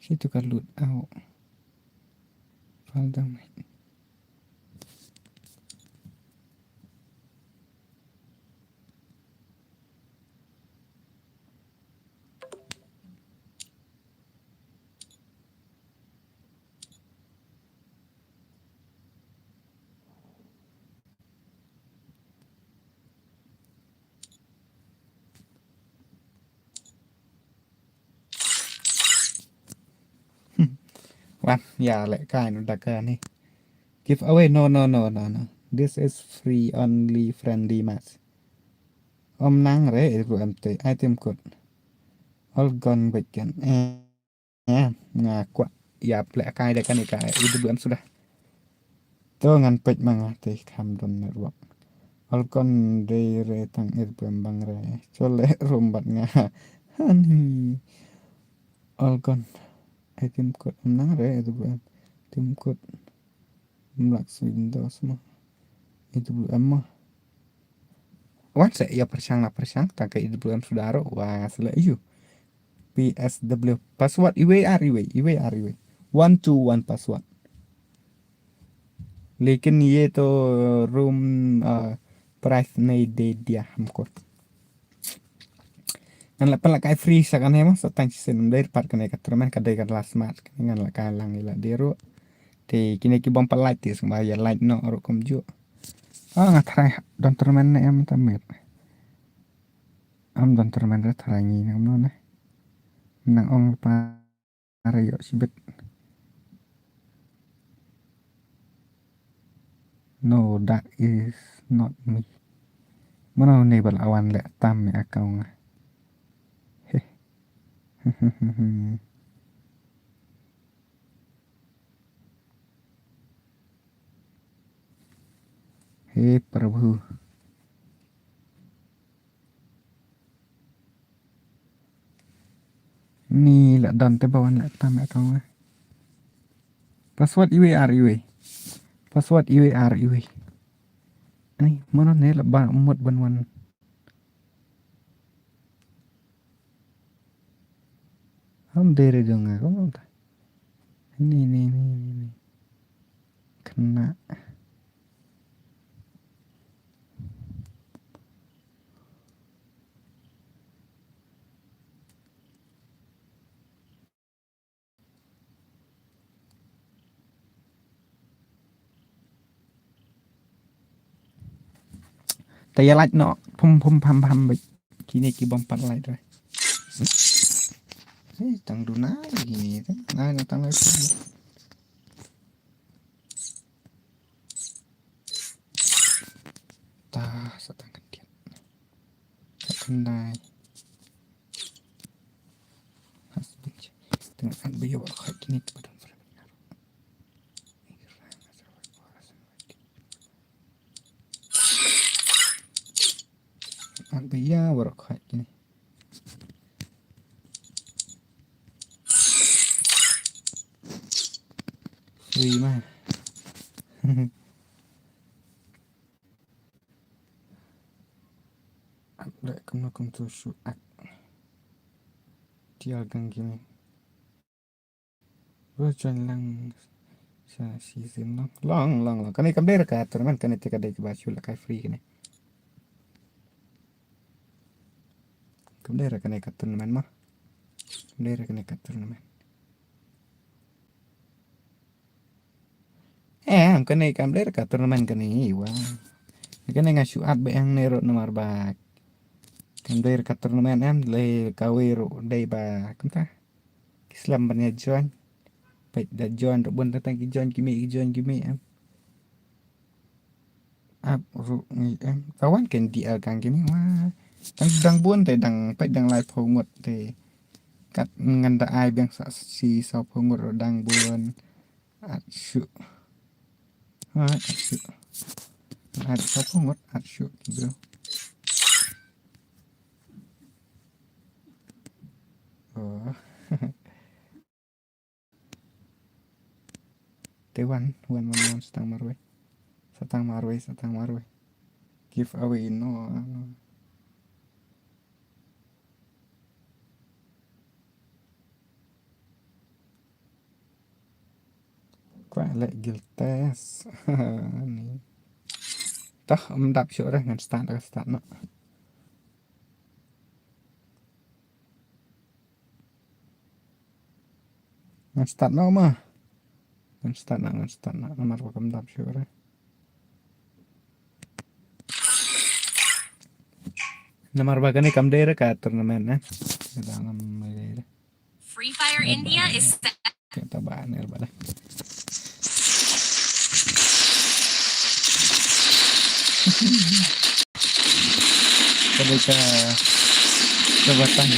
Situ kan loot out. File domain. Wan, ya lek kain udah kan nih. Give away no. This is free only friendly match. Om nang re itu MT item code. All gone bagian. Ngaku ya lek kai dek kan ikai itu belum sudah. Tuh ngan pej manga teh Camden network. All gone de re tang itu belum bang re. Cole rombat nga. Hani. All gone. Item code menang re itu belum. Item code Max Windows mah itu belum mah. Wan saya ya persang tak itu belum sudah ro. Wah sele iyo. PSW password IWR 121 password. लेकिन ये तो room price नहीं दे दिया हमको. Ngan la pala kai free sakan hema so tang sen dari part kan ka turman ka dai ka last match ngan la ka lang ila dero te kini ki bom light tis ma ya light no ro kom ju nga try don turman ne am tamit am don turman ra try ni ngam no ne nang ong pa ara yo sibet no that is not me mana ne bal awan le tam me akau hey Prabhu ni la don te bawan la tam akau password IWR password IWR ani mana ne la ba mot ban हम दे रहे जाऊंगा कौन होता नहीं kena tay like no pum pam baik kini ki bom pat like rồi tang duna gini nah tang lagi ta satang ketian kendai hasbik dengan kan biyo kayak gini pada biya warok kayak gini free mah ada kena kuntu suak tial gang gini rojan lang sa season long kan ikam der ka teman kan tika dek basu la kai free kene kam der kan ikat teman mah der kan ikat teman kan ikam der ka teman kan ini wah kan ngasu at be yang nero nomor bak kan der ka teman am le kawero dai ba kam ta Islam banyak join. Baik dah join tok bun datang ki join kimi em. Ru ni em. Kawan kan dia kang kimi wah. Dang bun te dang pai dang lai phongot te. Kat ngan da ai bang sa si sa phongot ro dang bun. Syu. Syu. Sa phongot syu bro. Oh. Tewan setang marwe give away no qua lại guild test ni tah đạp chỗ đây ngàn start nó ngàn start nó mà ngàn start nó nomor gua đạp chỗ đây nomor bagani kam dera ka turnamen na dalam Free Fire India is set. kita banner bala kada ka kabatan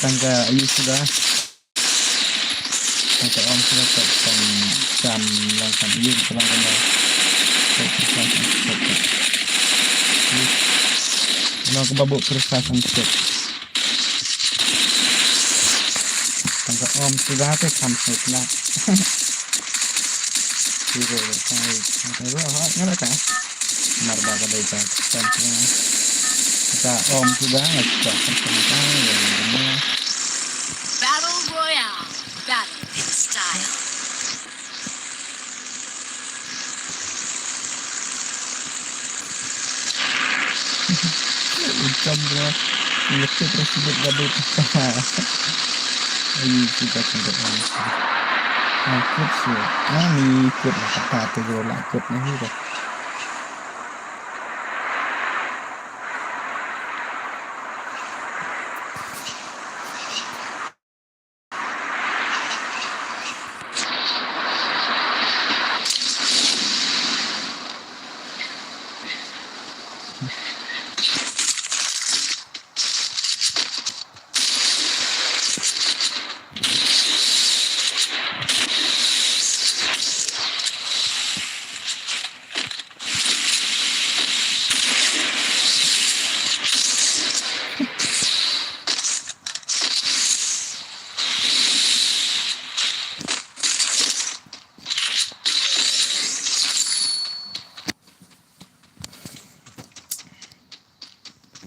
tangga ayu sudah tangga om sudah jam langkan ayu pulang kena mau ke babuk kerusakan cek tangga om sudah te sampai nak Siro kai ngala ka marba ka dai ka kita om sudah ngecek tentang Battle Royale. Battle in style. Ucap bro itu tersebut gaduh ayo kita tengok ikut sih ikut lah kata tuh lah ikut nih gitu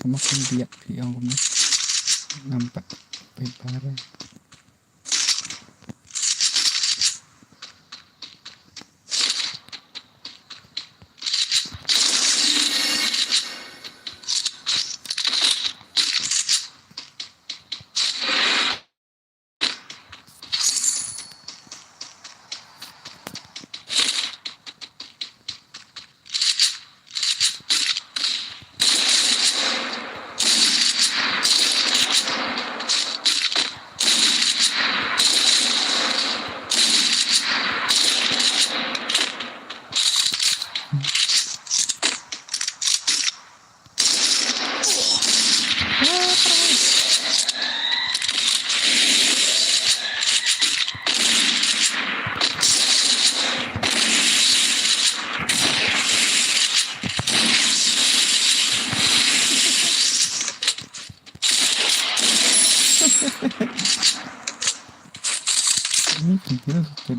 makin biak yang nampak parah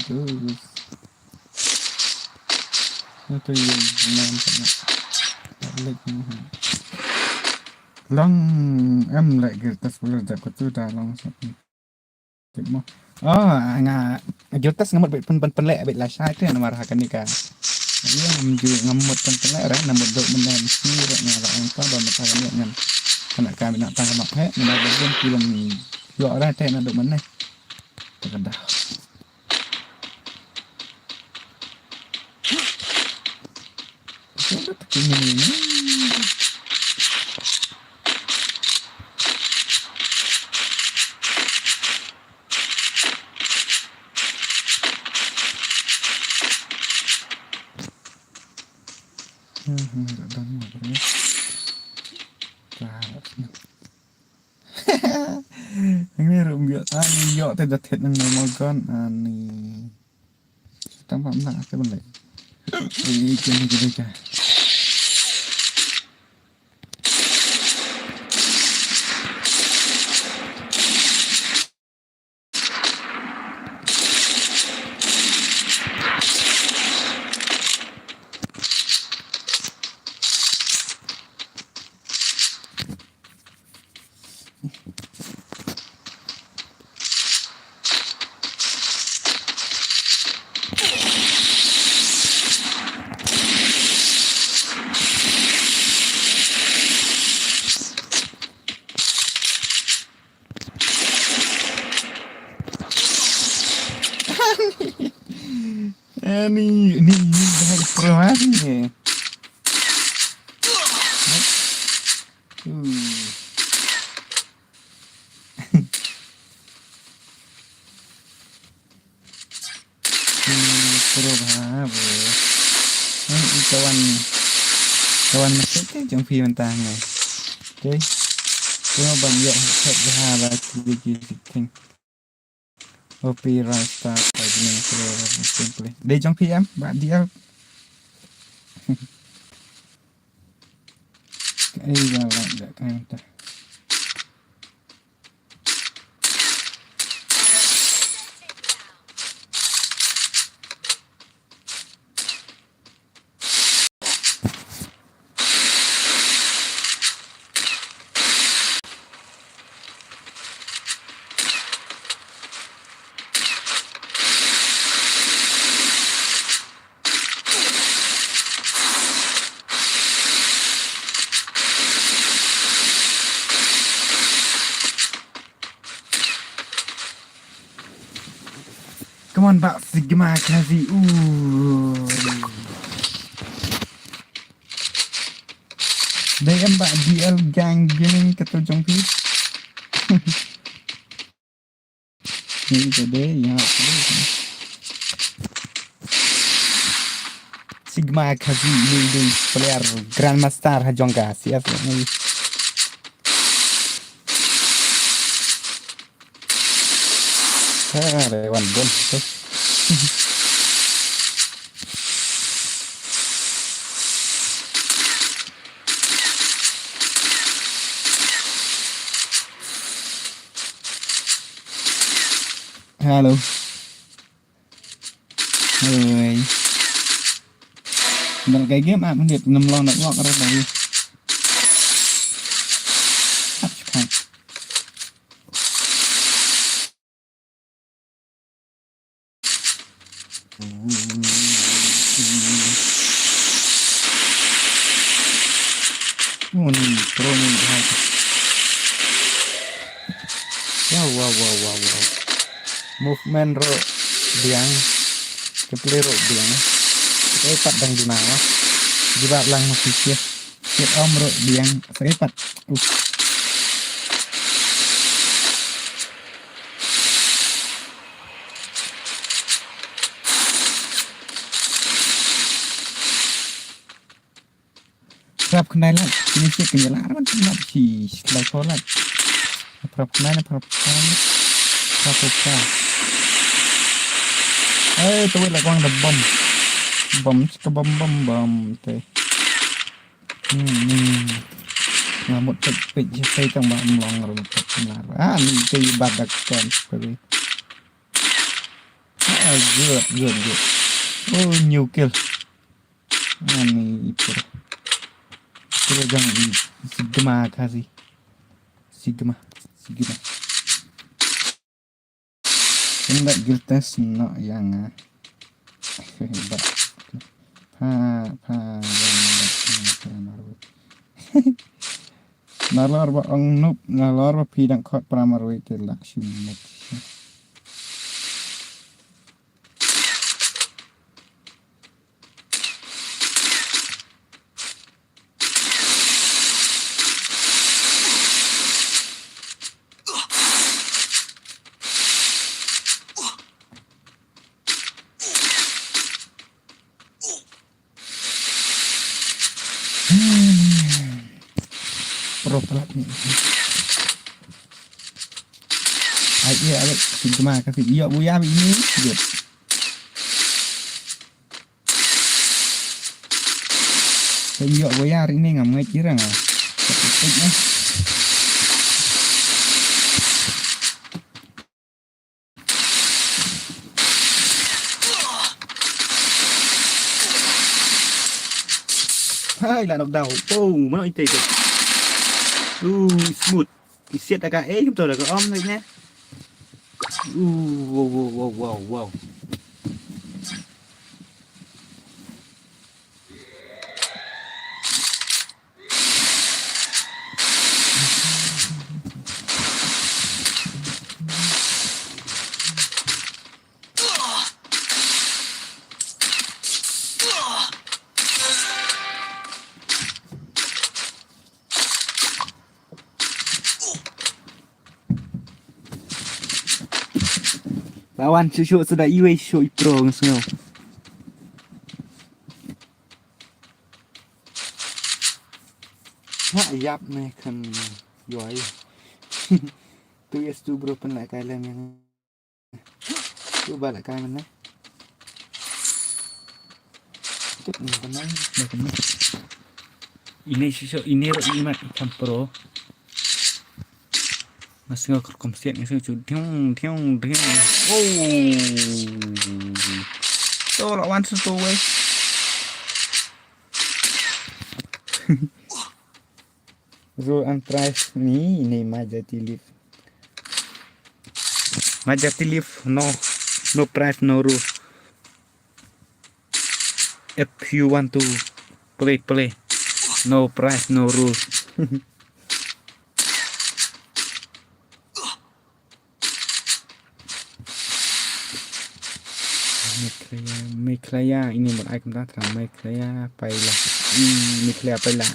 terus itu yang nampak long em lại cái tas vừa đã có tu đã long sắp tiếp mo nga jutas ngamut pen lek bet la sai tu nama rahakan nikah iya ngamut pen lek ra nama dok menem si ra ngala engkau ba mata kan ngan kana kami nak tang mak he nama ben film yo ra te na dok meneh terkedah ini Ini rumbiak ani yo te dat het nang mau kon ani. Tampak nak ke benda. Ini gini. Ini bahaya perempuan ni. Perempuan boleh. Ini kawan masuk ke jom pi mentang ni. Okay. Cuma banyak set bahaya sedikit. Copyright start begini simply. Dia jong PM, bak dia. Jalan tak kan dah. Come on, Pak Sigma kasih. DM Pak DL gang gaming ketua jongpi. Ini jadi ya. Sigma kasih ini player Grandmaster Hajongga siap ni. Rewan bon tu. Hello. Ơi. Mình cái game à, mình điệp nằm lon được ngọt ra đây. Pro ni dah. Wow. Movement ro biang. Kepli ro biang. Saya pat dang di mana. Juga lang masih siap om ro biang. Saya pat. Prap kenal lah, ini sih kenyalaran kan sih, kalau sholat. Prap kenal, prap. Tôi là con đập bom cái bom thế. Là một cái xây trong bạn lòng rồi là cái bạt đặc còn rồi. Good. Nhiều kill. Ini itu. Kita jangan Sigma kasih. Sigma. Enggak giltes no yang hebat. Nalor ba ang noob, nalor ba pidang kot pramarwi tela shumet. pro pelat ni. Ai iya cuma ka iya buya ini good. Iya buya hari ini ngamai kira ngah. Hai là độc đầu, nó nói tệ rồi. Smooth, thì siết cả chúng tôi là có om thôi nhé. Wow. Lawan cucu sudah iwe show pro ngesel. Ha yap nih kan yoi. Tu yes tu bro pen lại cái lên yang. Tu ba lại cái mình đấy. Chút mình còn nói được không? Ini cucu ini imat ikan pro. Masih nggak komisian itu tiong. Oh, lawan satu way. Rule and price ini Majati Leaf no price no rule. If you want to play no price no rule. Meklaya ini berarti kita terang Meklaya pailah Meklaya pailah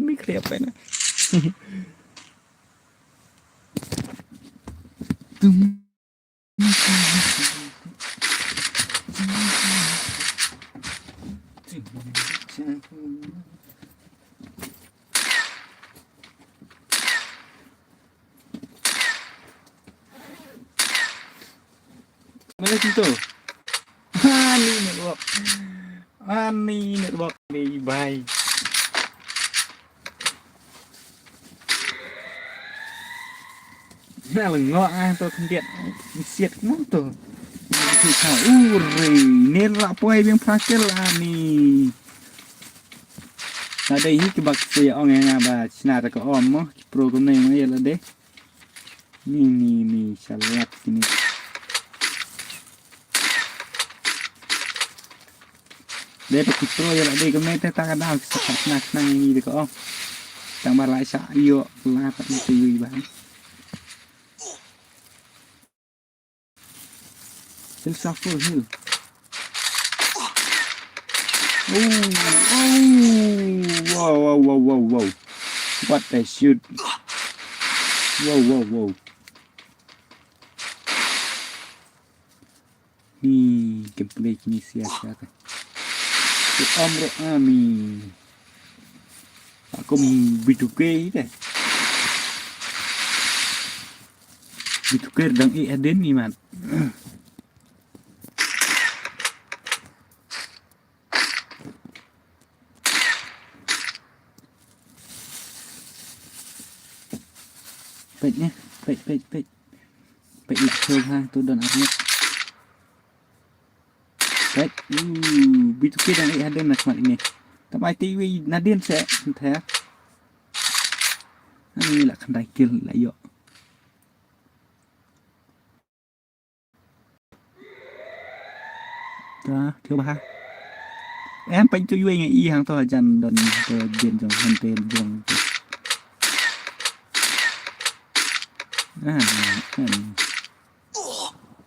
Meklaya pailah mana itu Ani network nih bye. Nah lengok tuh kemudian siat tuh. Ini rapoi yang prakil ani. Ada ini kebak saya orang yang apa Cina ke om program ini ya deh. Ini salat sini. Để được pro giờ lại đi cái mấy ta cái nào sắp năng như được không? Chẳng bà lại sợ yêu la bắt từ bán. Tiếng sao phơi hư. Wow. What the shoot? Wow. Nih gameplay ini sia-sia. Omro ami aku B2K deh B2K dan Eden nih man baiknya baik lah tuh dan arnya baik B2K dan ada macam ini tapi TV Nadine sẽ thế ini là khăn đai kia lại dọ đó thiếu ba em bánh cho vui ngày y hàng thôi dần đần điền dòng hình tiền dòng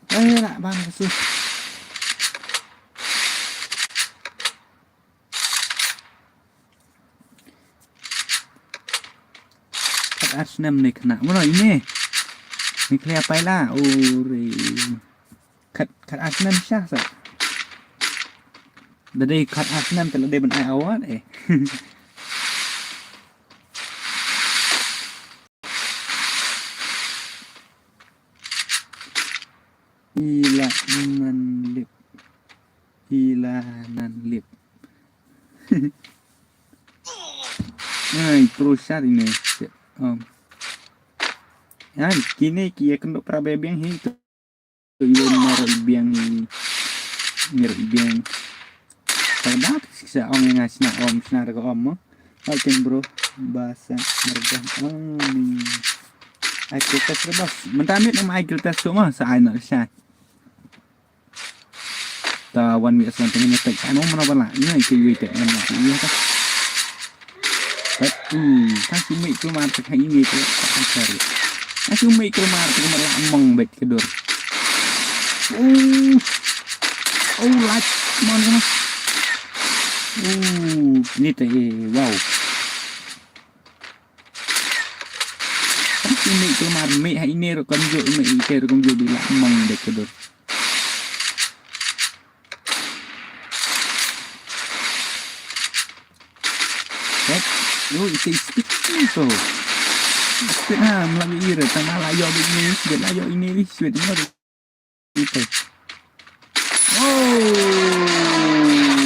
đây lại ban cái xưa Arsenal nih kena mana ini clear apa lah cut Arsenal syah sah dari cut Arsenal kalau dia benar awal Ilanan lip. Ilanan lip. Ay, terusar ini. Yan, kini kia kendo prabebiang hito. Iwan marabiang mirbiang. Pada siksa om yang ngasih na om senar ke om mo. Oke bro, bahasa mereka. Nih. Aku tes rebas. Mentamit nama aku tes semua saya nak saya. Tawan biasa tengah tek. Anu mana bala? Ini ikut tek mana? Iya tak. Kasih mic keluar tekan ini tu akan cari. Kasih mic keluar tekan melamang bet kedor. Like mana? Ni teh wow. Kasih mic keluar mic hari ini rekam jo mic itu rekam jo di lamang bet kedor. Isi speed tu. Speed melalui ira tanah layo begini, speed layo ini speed mana tu? Itu.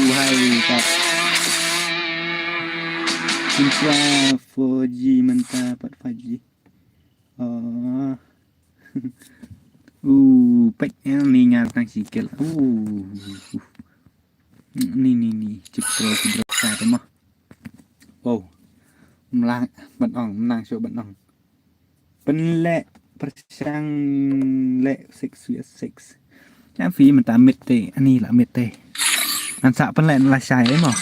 Hai tak. Infra 4G mantap 4G. Pek yang ni ngatang sikit. Ni cipro satu mah. Wow. Melang bật ong menang show bật ong penlek persang lek 6 yang fi mình ta mệt tệ anh là mệt tệ anh sợ penlek là sai ấy mà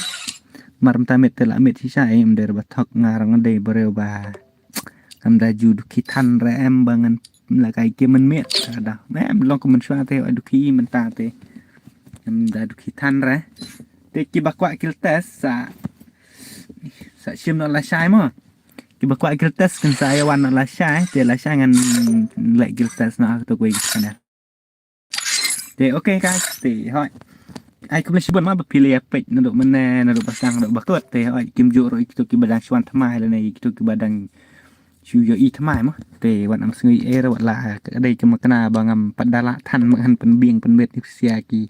mar ta mệt tệ là mệt thì sai em để bật thọc ngarang đây beriu ba cầm ra ju duki than ra em bangan là cái kia mình mệt ada em long của mình xóa theo duki mình ta tệ em đã duki than ra tệ kia bạc quạ test sa sim nak lasai mah. Kita kuat giltes kan saya wan nak lasai, dia lasai dengan like giltes nak tu gue sana. Jadi okay guys, thì thôi. Ai cũng lấy shibun mah berpilih apa nak mana nak pasang nak bakut thì thôi kim jo rồi kita ki badang chuan thamai là này kita ki badang chu yo i thamai mah. Thì wan am sngui e rawat la ở đây cuma kena bangam padala than makan penbiang penbet sia ki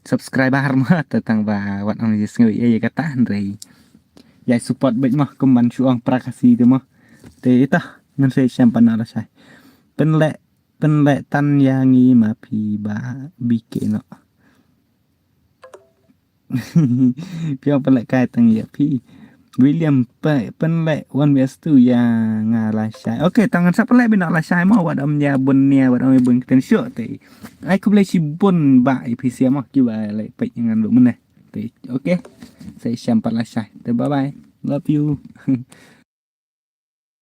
subscriber mah tentang ba wan am sngui e kata ndrei. Yai support baik mah kemban suang prakasi tu mah. Teh itah ngan saya sampan ala sai. Penlek tan yangi ma pi ba bike no. Piang penlek kai tang ya pi. William penlek one vs 2 yang ngala sai. Okey tangan sa penlek bina ala sai mah wadam ya bunnya wadam bun ten syok teh. Ai ku boleh si bun ba pi sia mah ki ba lai pek ngan lu meneh. Okay, saya sampai lah. Bye bye. Love you.